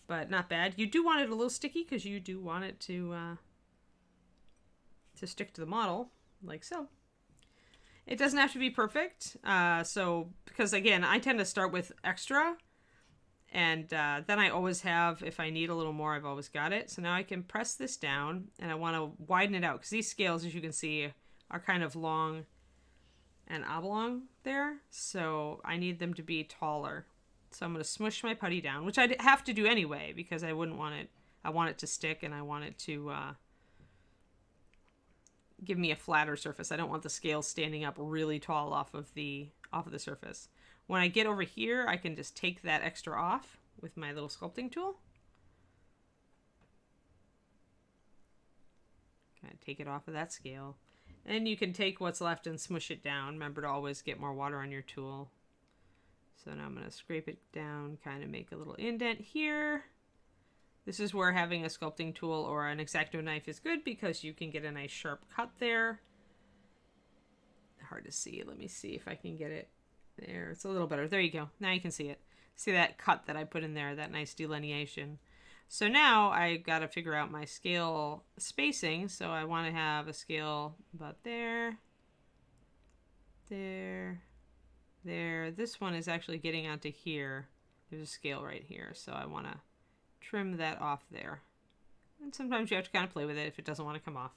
but not bad. You do want it a little sticky because you do want it to stick to the model, like so. It doesn't have to be perfect, because again, I tend to start with extra, and then I always have, if I need a little more, I've always got it. So now I can press this down, and I want to widen it out, because these scales, as you can see, are kind of long and oblong there, so I need them to be taller. So I'm going to smush my putty down, which I have to do anyway, because I wouldn't want it, I want it to stick, and I want it to give me a flatter surface. I don't want the scales standing up really tall off of the surface. When I get over here, I can just take that extra off with my little sculpting tool. Kind of take it off of that scale. And you can take what's left and smush it down. Remember to always get more water on your tool. So now I'm going to scrape it down, kind of make a little indent here. This is where having a sculpting tool or an X-Acto knife is good, because you can get a nice sharp cut there. Hard to see. Let me see if I can get it there. It's a little better. There you go. Now you can see it. See that cut that I put in there, that nice delineation. So now I got to figure out my scale spacing. So I want to have a scale about there, there, there. This one is actually getting onto here. There's a scale right here. So I want to trim that off there. And sometimes you have to kind of play with it if it doesn't want to come off.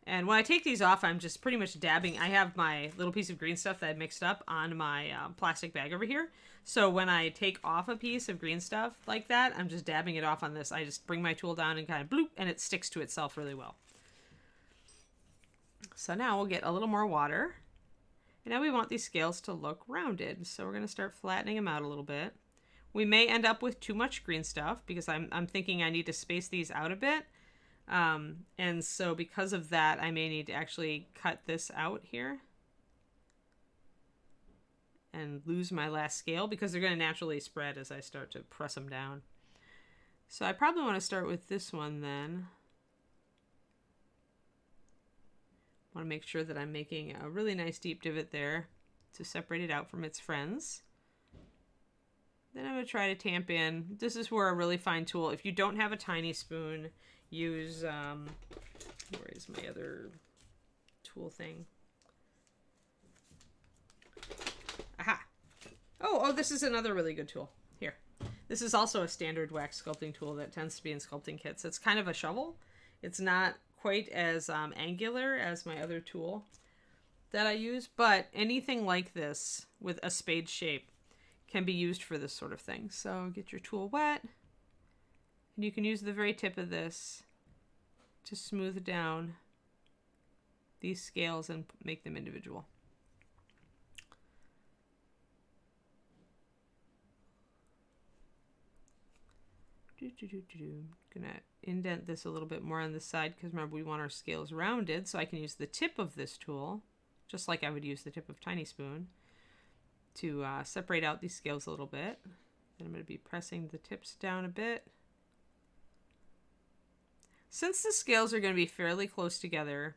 And when I take these off, I'm just pretty much dabbing. I have my little piece of green stuff that I mixed up on my plastic bag over here. So when I take off a piece of green stuff like that, I'm just dabbing it off on this. I just bring my tool down and kind of bloop, and it sticks to itself really well. So now we'll get a little more water. And now we want these scales to look rounded. So we're going to start flattening them out a little bit. We may end up with too much green stuff, because I'm thinking I need to space these out a bit. And so because of that, I may need to actually cut this out here and lose my last scale because they're going to naturally spread as I start to press them down. So I probably want to start with this one then. I want to make sure that I'm making a really nice deep divot there to separate it out from its friends. Then I'm going to try to tamp in. This is where a really fine tool, if you don't have a tiny spoon, use, where is my other tool thing? Aha! Oh, this is another really good tool. Here. This is also a standard wax sculpting tool that tends to be in sculpting kits. It's kind of a shovel. It's not quite as angular as my other tool that I use, but anything like this with a spade shape can be used for this sort of thing. So get your tool wet, and you can use the very tip of this to smooth down these scales and make them individual. Gonna indent this a little bit more on the side because remember we want our scales rounded, so I can use the tip of this tool, just like I would use the tip of tiny spoon, to separate out these scales a little bit. Then I'm going to be pressing the tips down a bit. Since the scales are going to be fairly close together,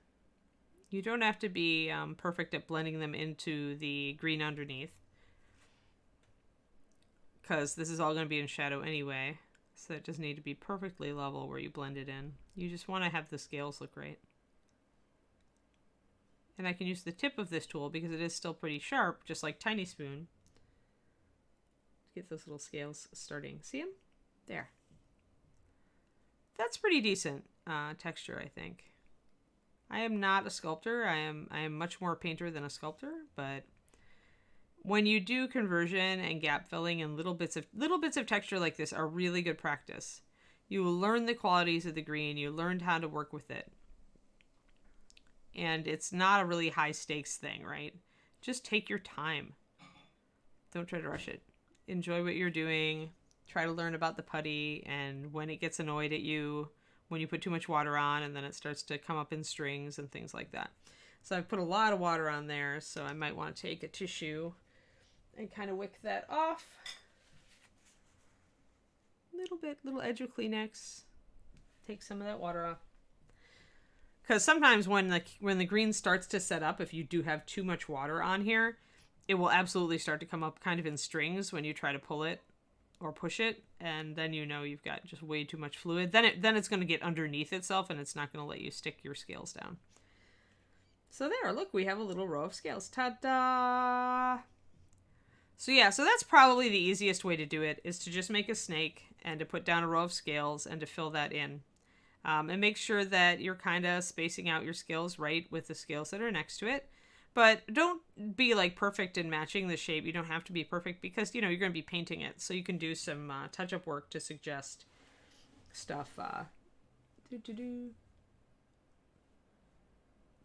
you don't have to be perfect at blending them into the green underneath, because this is all going to be in shadow anyway. So it doesn't need to be perfectly level where you blend it in. You just want to have the scales look right. And I can use the tip of this tool because it is still pretty sharp, just like tiny spoon, to get those little scales starting. See them? There. That's pretty decent texture, I think. I am not a sculptor. I am much more a painter than a sculptor, but when you do conversion and gap filling and little bits of texture like this are really good practice. You will learn the qualities of the green. You learned how to work with it. And it's not a really high stakes thing, right? Just take your time. Don't try to rush it. Enjoy what you're doing. Try to learn about the putty, and when it gets annoyed at you, when you put too much water on and then it starts to come up in strings and things like that. So I've put a lot of water on there, so I might want to take a tissue and kind of wick that off. Little edge of Kleenex. Take some of that water off. Because sometimes when the green starts to set up, if you do have too much water on here, it will absolutely start to come up kind of in strings when you try to pull it or push it, and then you know you've got just way too much fluid. Then it's going to get underneath itself, and it's not going to let you stick your scales down. So there, look, we have a little row of scales. Ta-da! So yeah, so that's probably the easiest way to do it, is to just make a snake and to put down a row of scales and to fill that in. And make sure that you're kind of spacing out your scales right with the scales that are next to it. But don't be like perfect in matching the shape. You don't have to be perfect because, you know, you're going to be painting it. So you can do some touch-up work to suggest stuff. To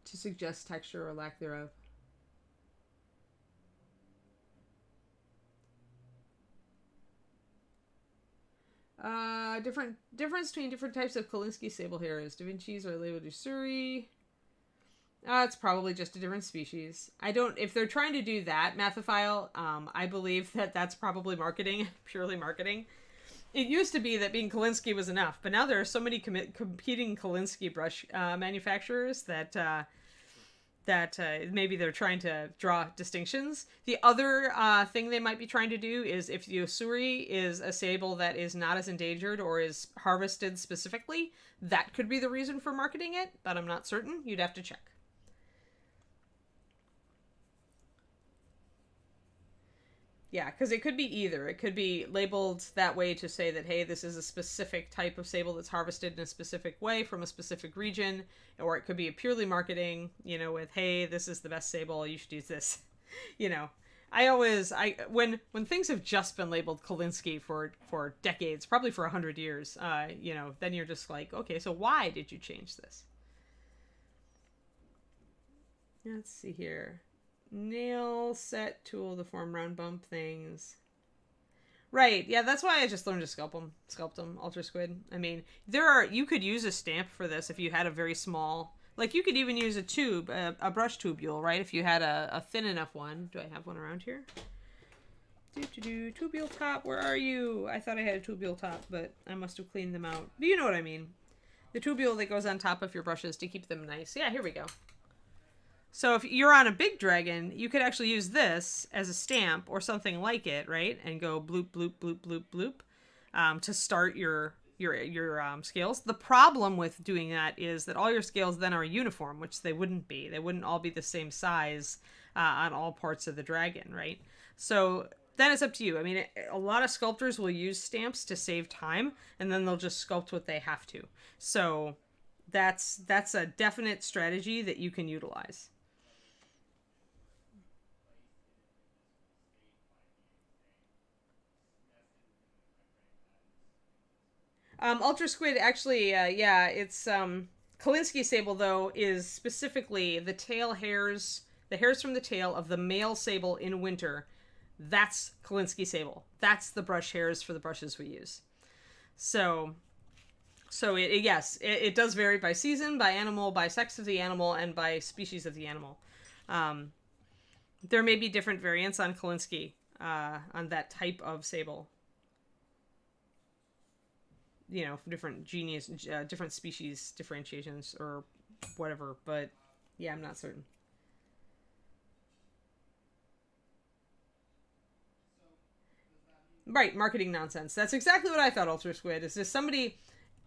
suggest texture or lack thereof. Difference between different types of Kolinsky sable hair is Da Vinci's or Levo Dussuri. It's probably just a different species. If they're trying to do that, Mathophile, I believe that that's probably marketing, purely marketing. It used to be that being Kolinsky was enough, but now there are so many competing Kolinsky brush manufacturers that maybe they're trying to draw distinctions. The other thing they might be trying to do is if the Usuri is a sable that is not as endangered or is harvested specifically, that could be the reason for marketing it, but I'm not certain. You'd have to check. Yeah, because it could be either. It could be labeled that way to say that, hey, this is a specific type of sable that's harvested in a specific way from a specific region, or it could be a purely marketing, you know, with, hey, this is the best sable, you should use this. You know, when things have just been labeled Kolinsky for decades, probably for 100 years, you know, then you're just like, okay, so why did you change this? Let's see here. Nail set tool to form round bump things. Right. Yeah, that's why I just learned to sculpt them, Ultra Squid. I mean, you could use a stamp for this if you had a very small, like you could even use a tube, a brush tubule, right? If you had a thin enough one. Do I have one around here? Tubule top, where are you? I thought I had a tubule top, but I must have cleaned them out. But you know what I mean. The tubule that goes on top of your brushes to keep them nice. Yeah, here we go. So if you're on a big dragon, you could actually use this as a stamp or something like it, right? And go bloop, bloop, bloop, bloop, bloop to start your scales. The problem with doing that is that all your scales then are uniform, which they wouldn't be. They wouldn't all be the same size on all parts of the dragon, right? So then it's up to you. I mean, a lot of sculptors will use stamps to save time, and then they'll just sculpt what they have to. So that's a definite strategy that you can utilize. Ultra Squid, actually, yeah, it's, Kolinsky sable, though, is specifically the tail hairs, the hairs from the tail of the male sable in winter. That's Kolinsky sable. That's the brush hairs for the brushes we use. So yes, it does vary by season, by animal, by sex of the animal, and by species of the animal. There may be different variants on Kolinsky, on that type of sable. You know, different genius, different species differentiations or whatever, but yeah, I'm not certain. Right, marketing nonsense. That's exactly what I thought, Ultra Squid. Is just somebody,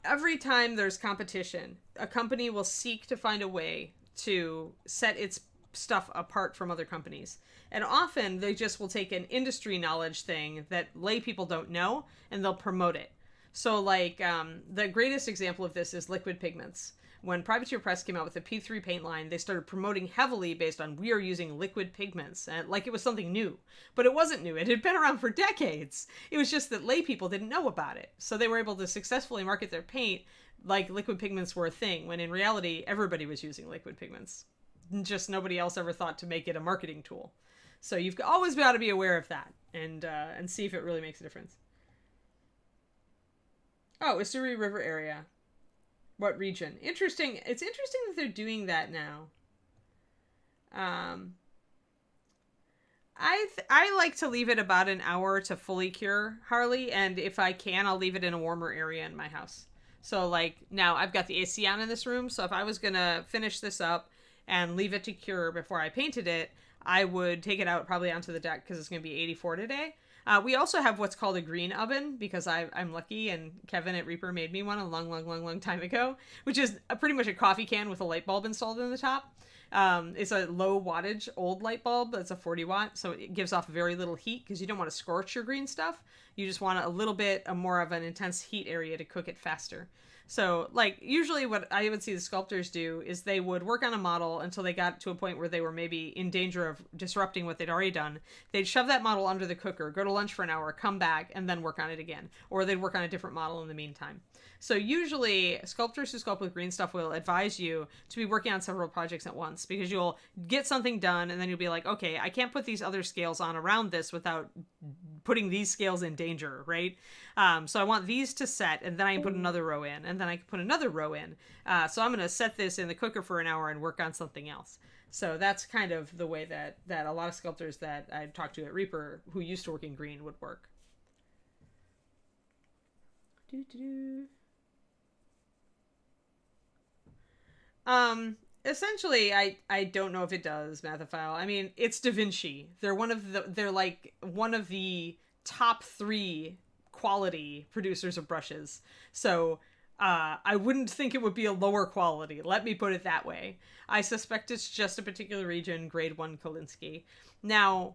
every time there's competition, a company will seek to find a way to set its stuff apart from other companies. And often they just will take an industry knowledge thing that lay people don't know and they'll promote it. So, like, the greatest example of this is liquid pigments. When Privateer Press came out with the P3 paint line, they started promoting heavily based on we are using liquid pigments, and like it was something new. But it wasn't new. It had been around for decades. It was just that lay people didn't know about it. So they were able to successfully market their paint like liquid pigments were a thing, when in reality, everybody was using liquid pigments. Just nobody else ever thought to make it a marketing tool. So you've always got to be aware of that and see if it really makes a difference. Oh, Ussuri River area. What region? Interesting. It's interesting that they're doing that now. I like to leave it about an hour to fully cure, Harley, and if I can, I'll leave it in a warmer area in my house. So, like, now I've got the AC on in this room, so if I was gonna finish this up and leave it to cure before I painted it, I would take it out probably onto the deck because it's gonna be 84 today. We also have what's called a green oven because I'm lucky, and Kevin at Reaper made me one a long time ago, which is pretty much a coffee can with a light bulb installed in the top. It's a low wattage old light bulb that's a 40 watt, so it gives off very little heat because you don't want to scorch your green stuff. You just want a little bit more of an intense heat area to cook it faster. So, like, usually what I would see the sculptors do is they would work on a model until they got to a point where they were maybe in danger of disrupting what they'd already done. They'd shove that model under the cooker, go to lunch for an hour, come back, and then work on it again. Or they'd work on a different model in the meantime. So usually, sculptors who sculpt with green stuff will advise you to be working on several projects at once, because you'll get something done, and then you'll be like, okay, I can't put these other scales on around this without putting these scales in danger, right? So I want these to set, and then I can put another row in, and then I can put another row in. So I'm going to set this in the cooker for an hour and work on something else. So that's kind of the way that a lot of sculptors that I talked to at Reaper who used to work in green would work. Essentially, I don't know if it does, Mathophile. I mean, it's Da Vinci. They're one of the top 3 quality producers of brushes. So, I wouldn't think it would be a lower quality. Let me put it that way. I suspect it's just a particular region, grade 1 Kolinsky. Now,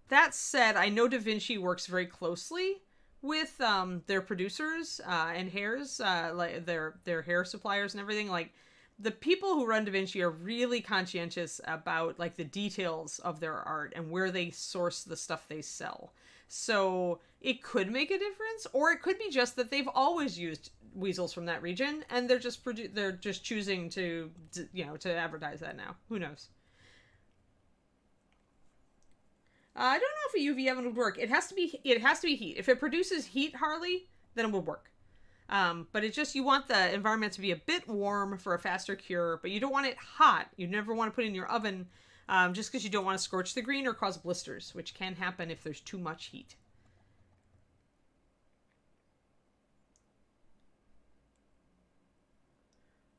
that said, I know Da Vinci works very closely with their producers and hairs, like their hair suppliers and everything. Like, the people who run Da Vinci are really conscientious about, like, the details of their art and where they source the stuff they sell. So it could make a difference, or it could be just that they've always used weasels from that region and they're just choosing to advertise that now. Who knows? I don't know if a UV oven would work. It has to be heat. If it produces heat, Harley, then it will work. But it's just, you want the environment to be a bit warm for a faster cure, but you don't want it hot. You never want to put it in your oven, just because you don't want to scorch the green or cause blisters, which can happen if there's too much heat.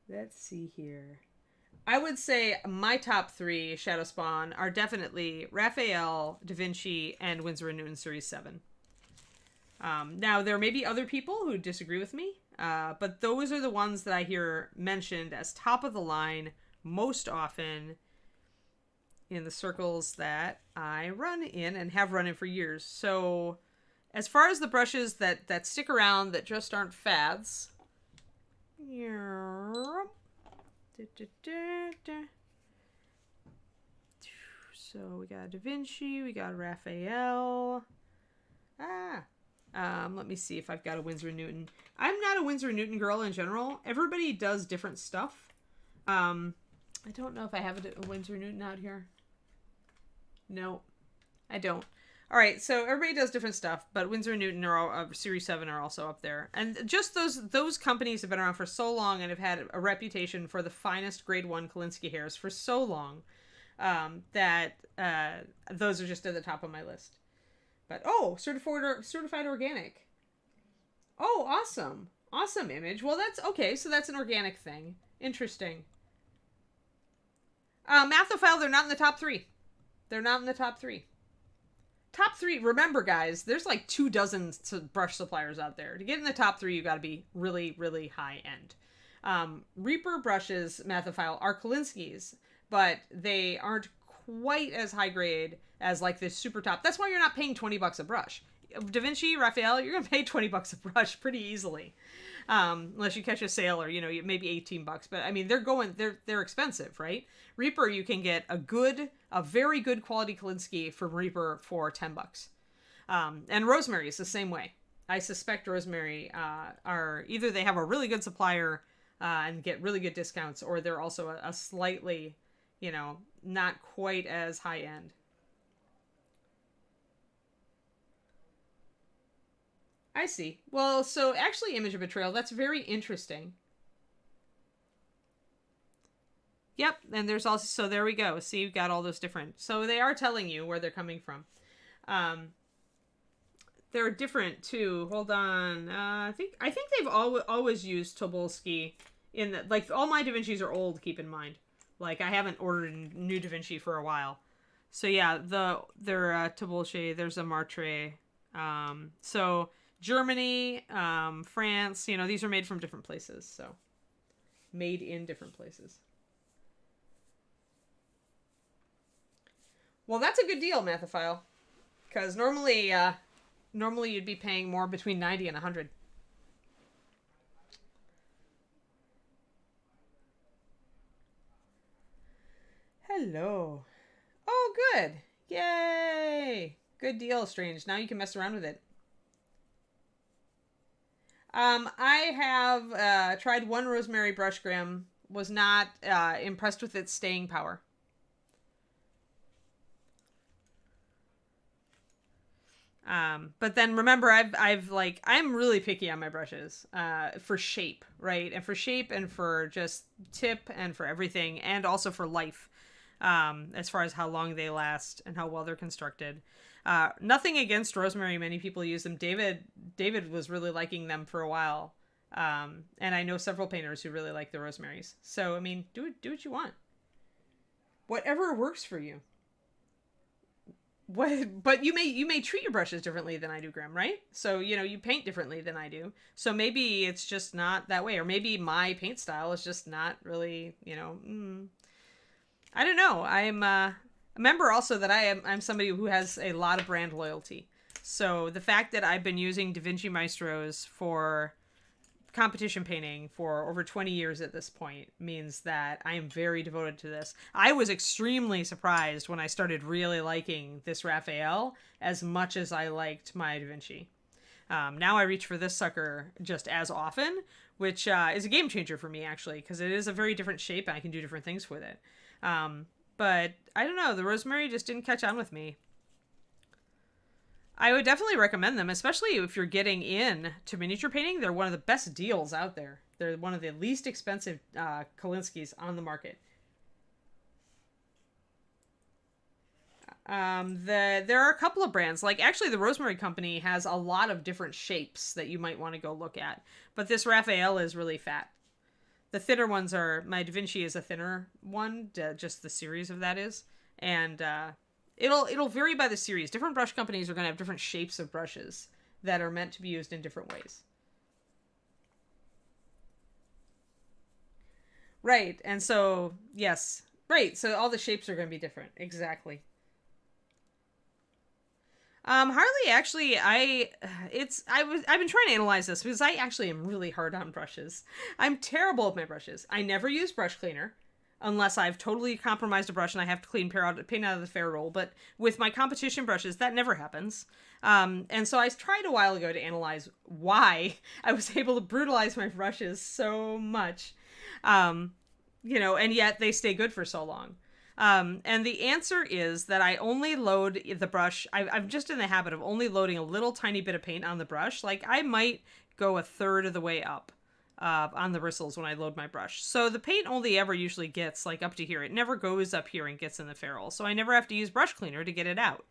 Let's see here. I would say my top 3 Shadow Spawn are definitely Raphael, Da Vinci, and Winsor & Newton Series 7. Now, there may be other people who disagree with me, but those are the ones that I hear mentioned as top of the line most often in the circles that I run in and have run in for years. So, as far as the brushes that stick around that just aren't fads... So we got Da Vinci, we got Raphael. Let me see if I've got a Winsor & Newton. I'm not a Winsor & Newton girl in general. Everybody does different stuff. I don't know if I have a Winsor & Newton out here. No, I don't. All right, so everybody does different stuff, but Winsor & Newton are all, Series 7 are also up there. And just those companies have been around for so long and have had a reputation for the finest grade 1 Kolinsky hairs for so long that those are just at the top of my list. But, oh, certified organic. Oh, awesome. Awesome image. Well, that's, okay, so that's an organic thing. Interesting. Mathophile, they're not in the top 3. They're not in the top 3. Top 3, remember guys, there's like 24 brush suppliers out there. To get in the top 3, you got to be really, really high end. Reaper brushes, Mathophile, are Kolinskys, but they aren't quite as high grade as like this super top. That's why you're not paying $20 a brush. Da Vinci, Raphael, you're gonna pay $20 a brush pretty easily, unless you catch a sale or maybe $18. But I mean, they're expensive, right? Reaper, you can get a very good quality Kolinsky from Reaper for $10. And Rosemary is the same way. I suspect Rosemary are either they have a really good supplier and get really good discounts, or they're also a slightly, not quite as high end. I see. Well, so actually Image of Betrayal, that's very interesting. Yep, and there's also, so there we go. See, you've got all those different, so they are telling you where they're coming from. They're different too. Hold on. I think they've always used Tobolsky in the, like, all my Da Vinci's are old, keep in mind. Like, I haven't ordered a new Da Vinci for a while. So yeah, they're Tobolsky, there's a Martre. So Germany, France, these are made from different places, so made in different places. Well, that's a good deal, Mathophile, because normally you'd be paying more, between 90 and 100. Hello. Oh, good. Yay. Good deal, Strange. Now you can mess around with it. I have tried one Rosemary brush grim. Was not impressed with its staying power. But then remember, I'm really picky on my brushes, for shape, right? And for shape and for just tip and for everything, and also for life, as far as how long they last and how well they're constructed. Nothing against Rosemary. Many people use them. David was really liking them for a while. And I know several painters who really like the Rosemaries. So, I mean, do what you want. Whatever works for you. But you may treat your brushes differently than I do, Graham, right? So, you paint differently than I do. So maybe it's just not that way. Or maybe my paint style is just not really, I don't know. Remember also that I'm somebody who has a lot of brand loyalty. So the fact that I've been using Da Vinci Maestros for competition painting for over 20 years at this point means that I am very devoted to this. I was extremely surprised when I started really liking this Raphael as much as I liked my Da Vinci. Now I reach for this sucker just as often, which is a game changer for me, actually, because it is a very different shape and I can do different things with it. But I don't know, the Rosemary just didn't catch on with me. I would definitely recommend them, especially if you're getting in to miniature painting. They're one of the best deals out there. They're one of the least expensive Kalinskis on the market. There are a couple of brands. Like, actually, the Rosemary Company has a lot of different shapes that you might want to go look at. But this Raphael is really fat. The thinner ones are... My Da Vinci is a thinner one. Just the series of that is. And it'll vary by the series. Different brush companies are going to have different shapes of brushes that are meant to be used in different ways. Right. And so, yes. Right. So all the shapes are going to be different. Exactly. Harley, actually, I've been trying to analyze this because I actually am really hard on brushes. I'm terrible with my brushes. I never use brush cleaner unless I've totally compromised a brush and I have to paint out of the fair roll. But with my competition brushes, that never happens. And so I tried a while ago to analyze why I was able to brutalize my brushes so much. And yet they stay good for so long. And the answer is that I only load the brush. I'm just in the habit of only loading a little tiny bit of paint on the brush. Like, I might go a third of the way up on the bristles when I load my brush. So the paint only ever usually gets like up to here. It never goes up here and gets in the ferrule. So I never have to use brush cleaner to get it out.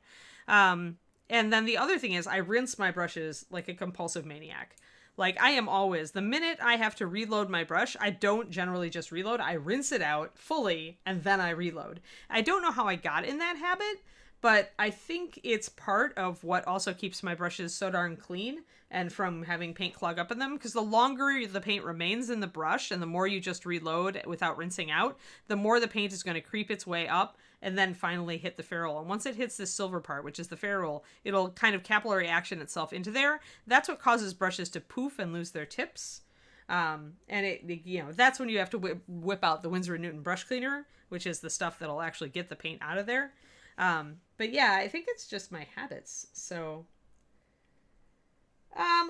And then the other thing is I rinse my brushes like a compulsive maniac. Like, I am always, the minute I have to reload my brush, I don't generally just reload. I rinse it out fully, and then I reload. I don't know how I got in that habit, but I think it's part of what also keeps my brushes so darn clean and from having paint clog up in them, because the longer the paint remains in the brush and the more you just reload without rinsing out, the more the paint is going to creep its way up and then finally hit the ferrule. And once it hits this silver part, which is the ferrule, it'll kind of capillary action itself into there. That's what causes brushes to poof and lose their tips. And that's when you have to whip out the Winsor & Newton brush cleaner, which is the stuff that'll actually get the paint out of there. But yeah, I think it's just my habits. So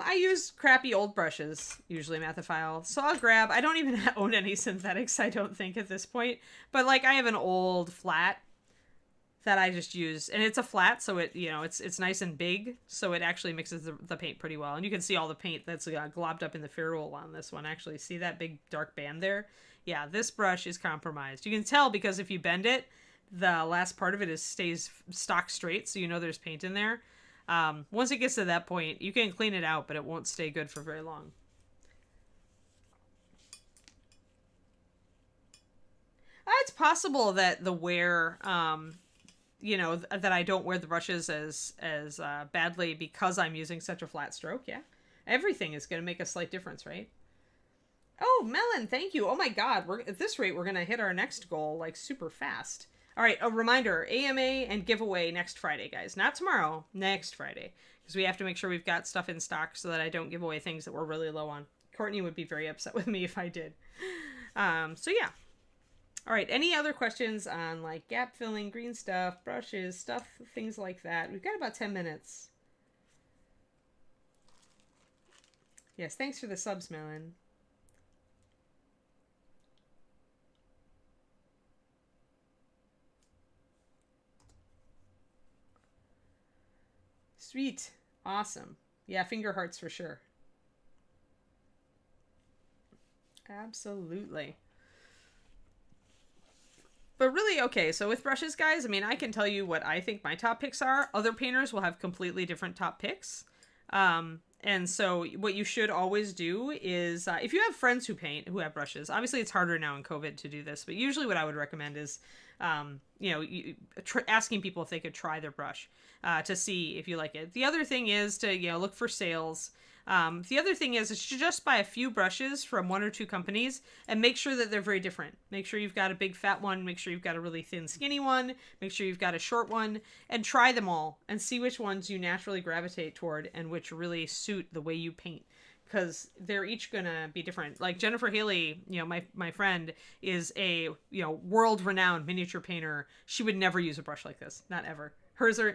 I use crappy old brushes, usually Mathophile. So I'll grab, I don't even own any synthetics, I don't think, at this point. But like, I have an old flat that I just use, and it's a flat, so it, it's nice and big, so it actually mixes the paint pretty well. And you can see all the paint that's globbed up in the ferrule on this one. Actually, see that big dark band there? Yeah, this brush is compromised. You can tell because if you bend it, the last part of it stays stock straight, so you know there's paint in there. Once it gets to that point, you can clean it out, but it won't stay good for very long. It's possible that the wear, that I don't wear the brushes as badly because I'm using such a flat stroke. Yeah, everything is going to make a slight difference, right? Oh, Melon, thank you. Oh my God, at this rate, we're going to hit our next goal like super fast. All right, a reminder, AMA and giveaway next Friday, guys. Not tomorrow, next Friday. Because we have to make sure we've got stuff in stock so that I don't give away things that we're really low on. Courtney would be very upset with me if I did. So yeah. All right, any other questions on like gap filling, green stuff, brushes, stuff, things like that? We've got about 10 minutes. Yes, thanks for the subs, Melon. Sweet. Awesome. Yeah, finger hearts for sure. Absolutely. But really, okay, so with brushes, guys, I mean, I can tell you what I think my top picks are. Other painters will have completely different top picks. And so what you should always do is, if you have friends who paint, who have brushes, obviously it's harder now in COVID to do this, but usually what I would recommend is, asking people if they could try their brush to see if you like it. The other thing is to, look for sales. The other thing is to just buy a few brushes from one or two companies and make sure that they're very different. Make sure you've got a big fat one, make sure you've got a really thin skinny one, make sure you've got a short one, and try them all and see which ones you naturally gravitate toward and which really suit the way you paint. Because they're each gonna be different. Like Jennifer Haley, my friend, is a world-renowned miniature painter. She would never use a brush like this, not ever.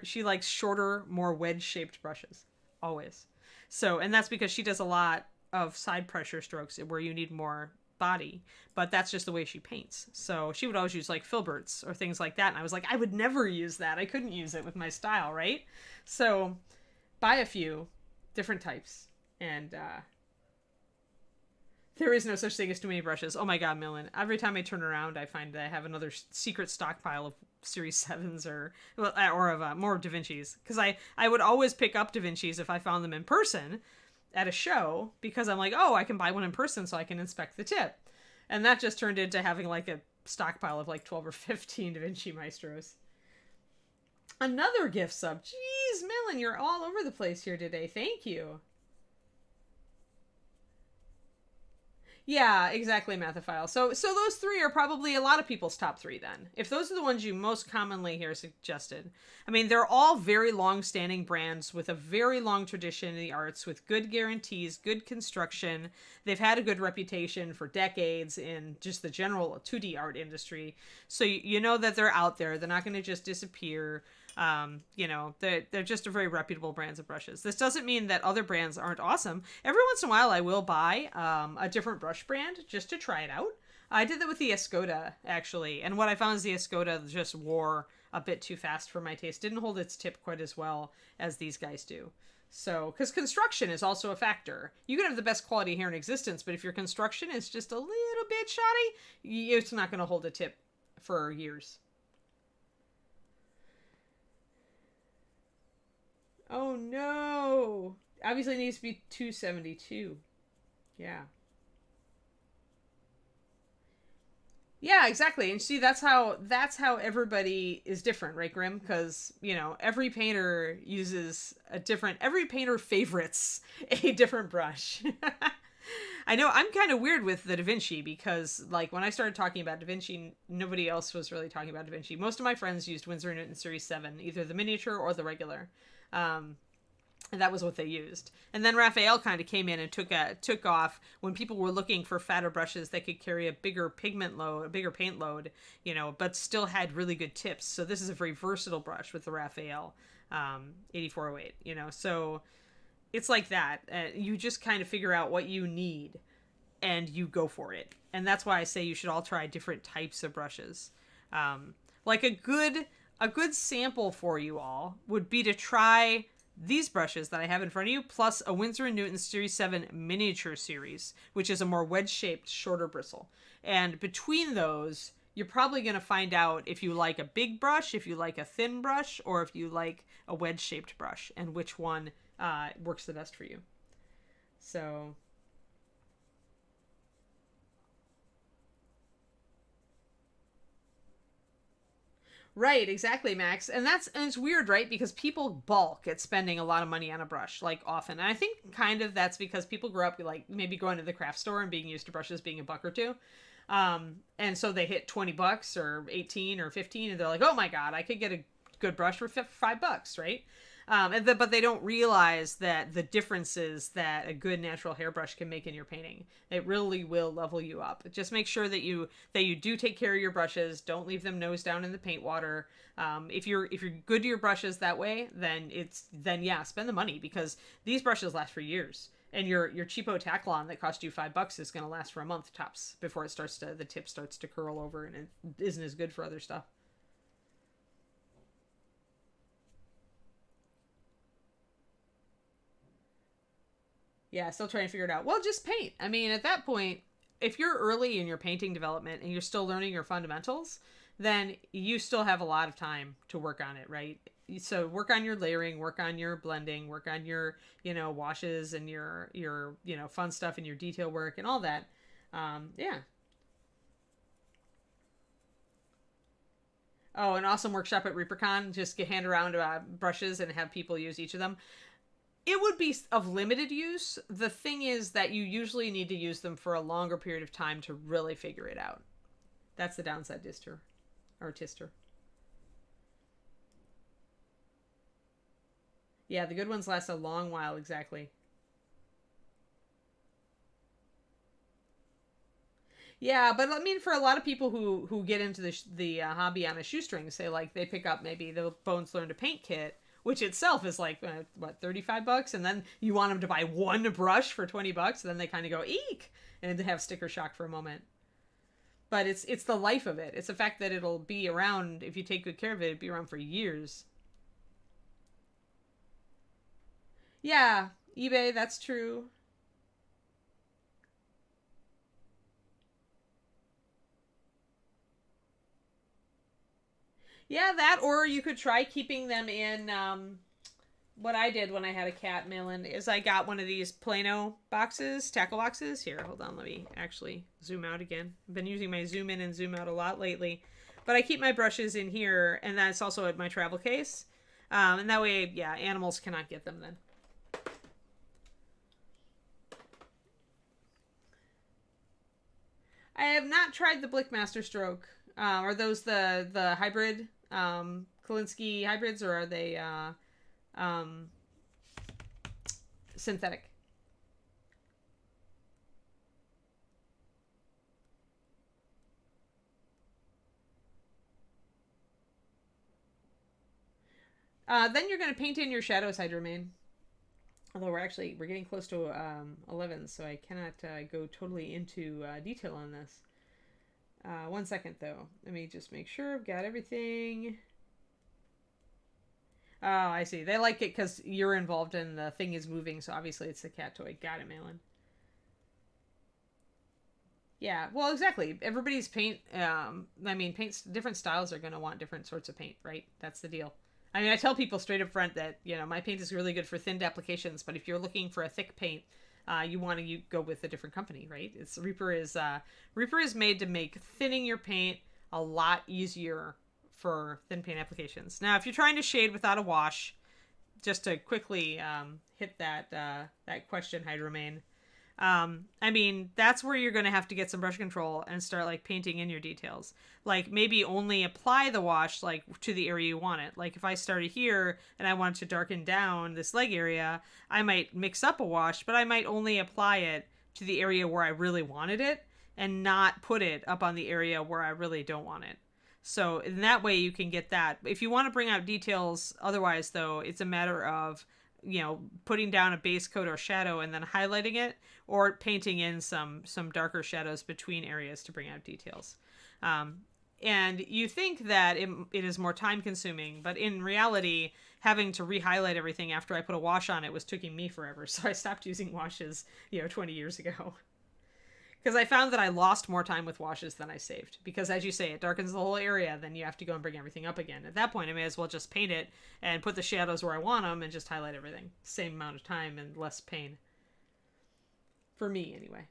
She likes shorter, more wedge-shaped brushes, always. So, and that's because she does a lot of side pressure strokes where you need more body, but that's just the way she paints. So she would always use like filberts or things like that. And I was like, I would never use that. I couldn't use it with my style, right? So buy a few different types, and there is no such thing as too many brushes. Oh my god, Millen. Every time I turn around, I find that I have another secret stockpile of Series 7s or of more Da Vinci's. Because I would always pick up Da Vinci's if I found them in person at a show, because I'm like, oh, I can buy one in person so I can inspect the tip. And that just turned into having like a stockpile of like 12 or 15 Da Vinci Maestros. Another gift sub. Jeez, Millen, you're all over the place here today. Thank you. Yeah, exactly, Mathophile. So those three are probably a lot of people's top three then. If those are the ones you most commonly hear suggested. I mean, they're all very long-standing brands with a very long tradition in the arts, with good guarantees, good construction. They've had a good reputation for decades in just the general 2D art industry. So you know that they're out there. They're not going to just disappear. You know, they're just a very reputable brands of brushes. This doesn't mean that other brands aren't awesome. Every once in a while I will buy a different brush brand just to try it out. I did that with the Escoda, actually, and what I found is the Escoda just wore a bit too fast for my taste. Didn't hold its tip quite as well as these guys do. So, because construction is also a factor. You can have the best quality hair in existence, but if your construction is just a little bit shoddy, it's not going to hold a tip for years. Oh no! Obviously it needs to be 272. Yeah. Yeah, exactly. And see, that's how everybody is different, right, Grim? Because, you know, every painter favorites a different brush. I know I'm kind of weird with the Da Vinci because, like, when I started talking about Da Vinci, nobody else was really talking about Da Vinci. Most of my friends used Winsor & Newton Series 7, either the miniature or the regular. And that was what they used. And then Raphael kind of came in and took off when people were looking for fatter brushes that could carry a bigger pigment load, a bigger paint load, you know, but still had really good tips. So this is a very versatile brush with the Raphael 8408, you know. So it's like that. You just kind of figure out what you need and you go for it. And that's why I say you should all try different types of brushes. Like a good sample for you all would be to try these brushes that I have in front of you, plus a Winsor & Newton Series 7 miniature series, which is a more wedge-shaped, shorter bristle. And between those, you're probably going to find out if you like a big brush, if you like a thin brush, or if you like a wedge-shaped brush, and which one works the best for you. So... Right, exactly, Max. And it's weird, right? Because people balk at spending a lot of money on a brush, like, often. And I think kind of that's because people grew up, like, maybe going to the craft store and being used to brushes being $1 or $2. And so they hit $20 or 18 or 15 and they're like, oh my God, I could get a good brush for $5, right? But they don't realize that the differences that a good natural hairbrush can make in your painting. It really will level you up. Just make sure that you do take care of your brushes. Don't leave them nose down in the paint water. If you're good to your brushes that way, then yeah, spend the money, because these brushes last for years. And your cheapo Taklon that cost you $5 is going to last for a month tops before the tip starts to curl over and it isn't as good for other stuff. Yeah, still trying to figure it out. Well, just paint. I mean, at that point, if you're early in your painting development and you're still learning your fundamentals, then you still have a lot of time to work on it, right? So work on your layering, work on your blending, work on your, washes and your fun stuff and your detail work and all that. Yeah. Oh, an awesome workshop at ReaperCon. Just hand around brushes and have people use each of them. It would be of limited use. The thing is that you usually need to use them for a longer period of time to really figure it out. That's the downside, Tister. Yeah, the good ones last a long while, exactly. Yeah, but I mean, for a lot of people who get into the hobby on a shoestring, say like they pick up maybe the Bones Learn to Paint kit, which itself is like, $35, and then you want them to buy one brush for $20, and then they kind of go, eek, and have sticker shock for a moment. But it's the life of it. It's the fact that it'll be around, if you take good care of it, it'll be around for years. Yeah, eBay, that's true. Yeah, that, or you could try keeping them in. What I did when I had a cat, Malin, is I got one of these Plano boxes, tackle boxes. Here, hold on, let me actually zoom out again. I've been using my zoom in and zoom out a lot lately. But I keep my brushes in here, and that's also at my travel case. And that way, yeah, animals cannot get them then. I have not tried the Blickmaster Stroke. Are those the hybrid Kolinsky hybrids, or are they um, synthetic? Then you're going to paint in your shadows, Hydromain. Although we're getting close to 11, so I cannot go totally into detail on this. 1 second though. Let me just make sure I've got everything. Oh, I see. They like it because you're involved and the thing is moving, so obviously it's a cat toy. Got it, Malin. Yeah, well, exactly. Everybody's paint, paints, different styles are going to want different sorts of paint, right? That's the deal. I mean, I tell people straight up front that, my paint is really good for thinned applications, but if you're looking for a thick paint, you want to go with a different company, right? Reaper is made to make thinning your paint a lot easier for thin paint applications. Now, if you're trying to shade without a wash, just to quickly hit that question, Hydromain. That's where you're going to have to get some brush control and start like painting in your details. Like maybe only apply the wash like to the area you want it. Like if I started here and I wanted to darken down this leg area, I might mix up a wash, but I might only apply it to the area where I really wanted it and not put it up on the area where I really don't want it. So in that way you can get that. If you want to bring out details, otherwise though, it's a matter of putting down a base coat or shadow and then highlighting it, or painting in some darker shadows between areas to bring out details. And you think that it is more time consuming, but in reality, having to re-highlight everything after I put a wash on it was taking me forever. So I stopped using washes, 20 years ago. Because I found that I lost more time with washes than I saved. Because as you say, it darkens the whole area, then you have to go and bring everything up again. At that point, I may as well just paint it and put the shadows where I want them and just highlight everything. Same amount of time and less pain. For me, anyway.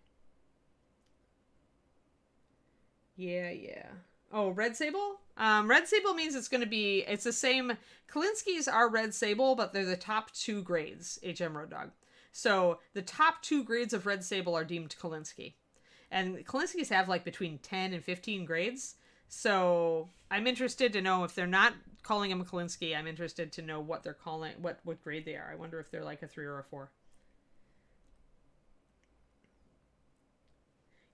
Yeah. Oh, red sable? Red sable means it's the same. Kolinsky's are red sable, but they're the top 2 grades, HM Road Dog. So the top 2 grades of red sable are deemed Kolinsky. And Kolinsky's have like between 10 and 15 grades. So I'm interested to know if they're not calling them a Kolinsky. I'm interested to know what they're calling, what grade they are. I wonder if they're like a 3 or a 4.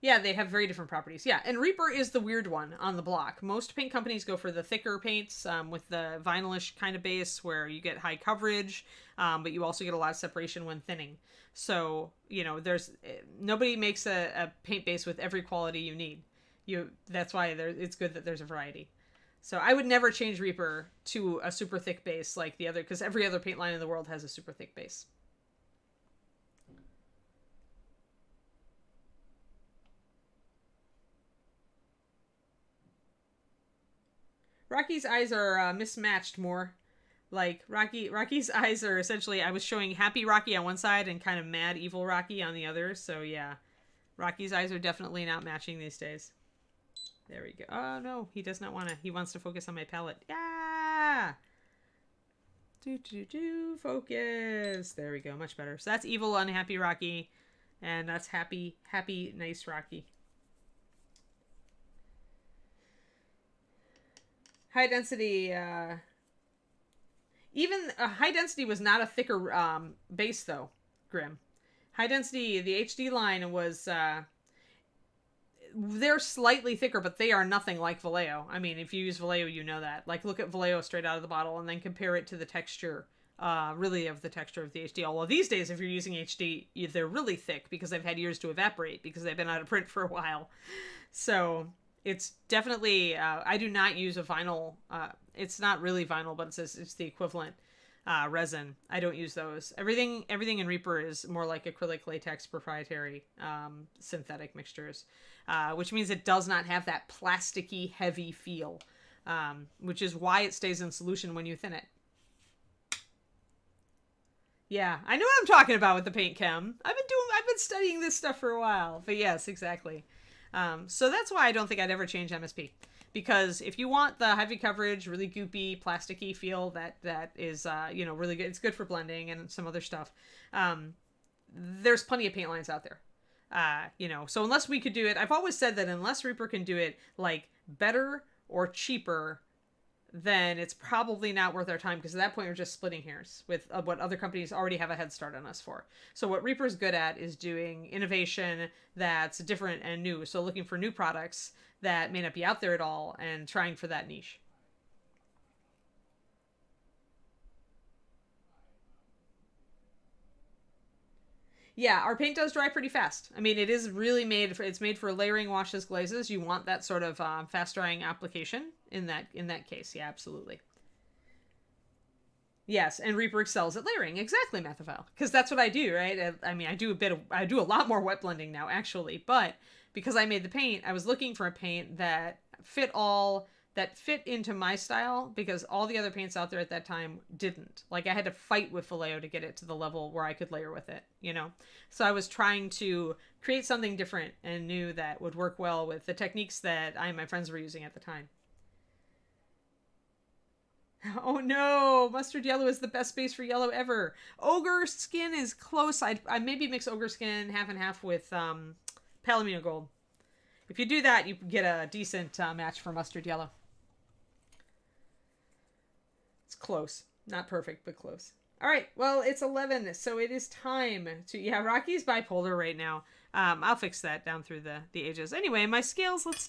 Yeah, they have very different properties. Yeah, and Reaper is the weird one on the block. Most paint companies go for the thicker paints with the vinylish kind of base where you get high coverage, but you also get a lot of separation when thinning. So, nobody makes a paint base with every quality you need. That's why it's good that there's a variety. So I would never change Reaper to a super thick base like the other, because every other paint line in the world has a super thick base. Rocky's eyes are mismatched more. Like Rocky's eyes are essentially, I was showing happy Rocky on one side and kind of mad evil Rocky on the other. So yeah, Rocky's eyes are definitely not matching these days. There we go. Oh no, he does not want to. He wants to focus on my palette. Yeah. Focus. There we go. Much better. So that's evil, unhappy Rocky, and that's happy, nice Rocky. High density, even high density was not a thicker base though, Grim. High density, the HD line was, they're slightly thicker, but they are nothing like Vallejo. I mean, if you use Vallejo, you know that. Like, look at Vallejo straight out of the bottle and then compare it to the texture, really of the texture of the HD. Although these days, if you're using HD, they're really thick because they've had years to evaporate because they've been out of print for a while. So it's definitely, I do not use a vinyl. It's not really vinyl, but it's the equivalent. resin. I don't use those. Everything in Reaper is more like acrylic latex proprietary synthetic mixtures, which means it does not have that plasticky heavy feel, which is why it stays in solution when you thin it. Yeah, I know what I'm talking about with the paint chem. I've been studying this stuff for a while. But yes, exactly. So that's why I don't think I'd ever change MSP. Because if you want the heavy coverage, really goopy, plasticky feel that is, really good. It's good for blending and some other stuff. There's plenty of paint lines out there. So unless we could do it, I've always said that unless Reaper can do it like better or cheaper, then it's probably not worth our time, because at that point we're just splitting hairs with what other companies already have a head start on us for. So what Reaper's good at is doing innovation that's different and new. So looking for new products that may not be out there at all and trying for that niche. Yeah, our paint does dry pretty fast. I mean, it is really it's made for layering washes, glazes. You want that sort of fast drying application in that case. Yeah, absolutely. Yes, and Reaper excels at layering. Exactly, Mathophile. Because that's what I do, right? I mean, I do a lot more wet blending now, actually. But because I made the paint, I was looking for a paint that fit into my style, because all the other paints out there at that time didn't. Like, I had to fight with Vallejo to get it to the level where I could layer with it, So I was trying to create something different and new that would work well with the techniques that I and my friends were using at the time. Oh no, mustard yellow is the best base for yellow ever. Ogre skin is close. I maybe mix ogre skin half and half with Palomino gold. If you do that, you get a decent match for mustard yellow. It's close. Not perfect, but close. All right, well, it's 11, so it is time to... Yeah, Rocky's bipolar right now. I'll fix that down through the ages. Anyway, my scales, let's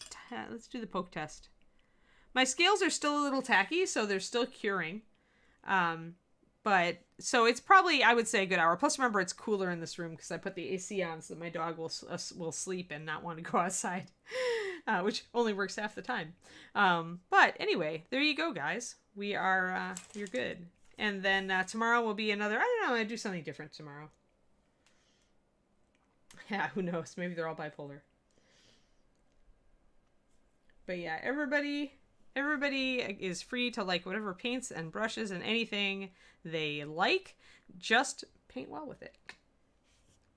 do the poke test. My scales are still a little tacky, so they're still curing. But, so it's probably, I would say, a good hour. Plus, remember, it's cooler in this room because I put the AC on so that my dog will sleep and not want to go outside, which only works half the time. But anyway, there you go, guys. You're good. And then tomorrow will be another, I don't know, I'll do something different tomorrow. Yeah, who knows? Maybe they're all bipolar. But yeah, everybody is free to like whatever paints and brushes and anything they like. Just paint well with it.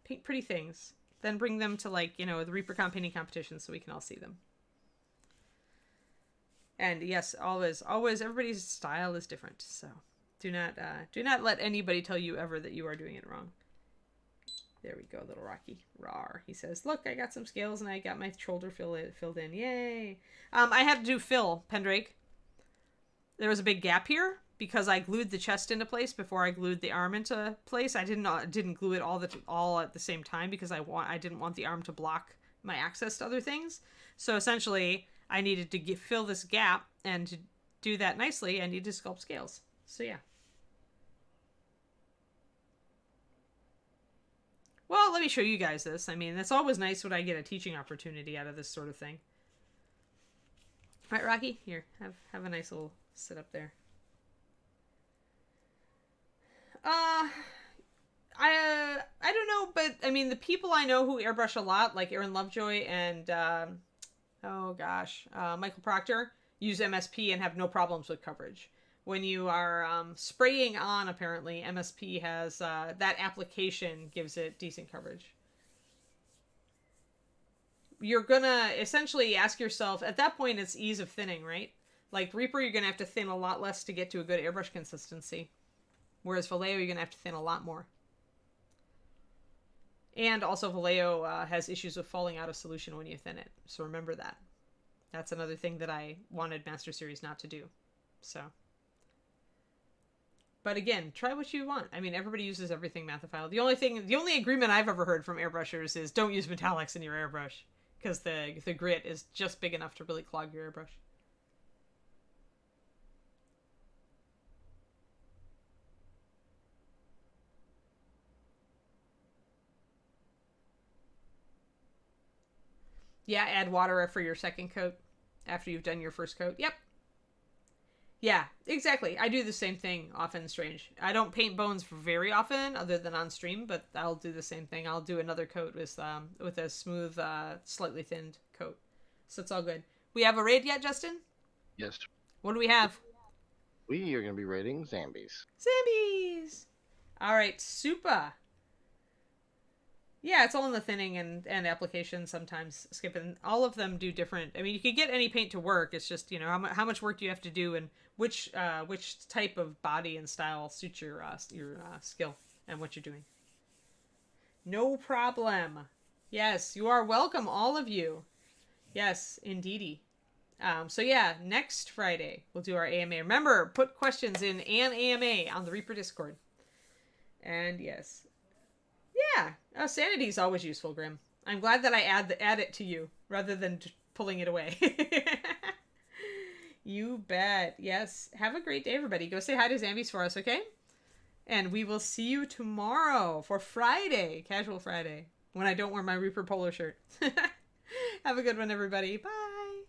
Paint pretty things. Then bring them to the ReaperCon painting competition so we can all see them. And yes, always, everybody's style is different. So do not let anybody tell you ever that you are doing it wrong. There we go, little Rocky. Rawr. He says, look, I got some scales and I got my shoulder filled in. Yay. I had to do fill, Pendrake. There was a big gap here because I glued the chest into place before I glued the arm into place. I didn't glue it all at the same time because I didn't want the arm to block my access to other things. So essentially, I needed to fill this gap, and to do that nicely, I needed to sculpt scales. So yeah. Well, let me show you guys this. I mean, it's always nice when I get a teaching opportunity out of this sort of thing. All right, Rocky, here, have a nice little sit up there. I don't know, but I mean, the people I know who airbrush a lot, like Aaron Lovejoy and Michael Proctor, use MSP and have no problems with coverage. When you are spraying on, apparently, MSP has, that application gives it decent coverage. You're gonna essentially ask yourself, at that point it's ease of thinning, right? Like Reaper, you're gonna have to thin a lot less to get to a good airbrush consistency. Whereas Vallejo, you're gonna have to thin a lot more. And also Vallejo has issues with falling out of solution when you thin it. So remember that. That's another thing that I wanted Master Series not to do. So... But again, try what you want. I mean, everybody uses everything Mathophile. The only agreement I've ever heard from airbrushers is don't use metallics in your airbrush, because the grit is just big enough to really clog your airbrush. Yeah, add water for your second coat after you've done your first coat. Yep. Yeah, exactly. I do the same thing often, Strange. I don't paint bones very often other than on stream, but I'll do the same thing. I'll do another coat with a smooth, slightly thinned coat. So it's all good. We have a raid yet, Justin? Yes, What do we have? we are going to be rating Zambies. Zambies! Alright, super. Yeah, it's all in the thinning and application sometimes. Skipping all of them do different. I mean, you could get any paint to work. It's just how much work do you have to do and which type of body and style suits your skill and what you're doing. No problem. Yes, you are welcome, all of you. Yes, indeedy. So yeah, next Friday we'll do our AMA. Remember, put questions in an AMA on the Reaper Discord. And yes, yeah, sanity is always useful, Grim. I'm glad that I add it to you rather than pulling it away. You bet. Yes. Have a great day, everybody. Go say hi to Zambies for us, okay? And we will see you tomorrow for Friday, Casual Friday, when I don't wear my Reaper polo shirt. Have a good one, everybody. Bye.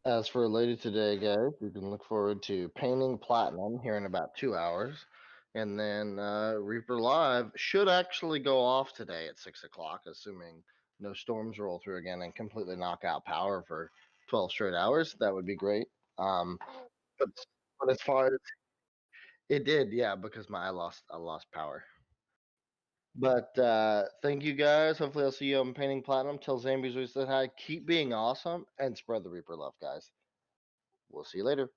As for later today, guys, you can look forward to painting platinum here in about 2 hours. And then Reaper Live should actually go off today at 6 o'clock, assuming no storms roll through again and completely knock out power for 12 straight hours. That would be great. Um, but but as far as it did, yeah, because I lost power. But thank you guys. Hopefully, I'll see you on Painting Platinum. Tell Zambies we said hi. Keep being awesome and spread the Reaper love, guys. We'll see you later.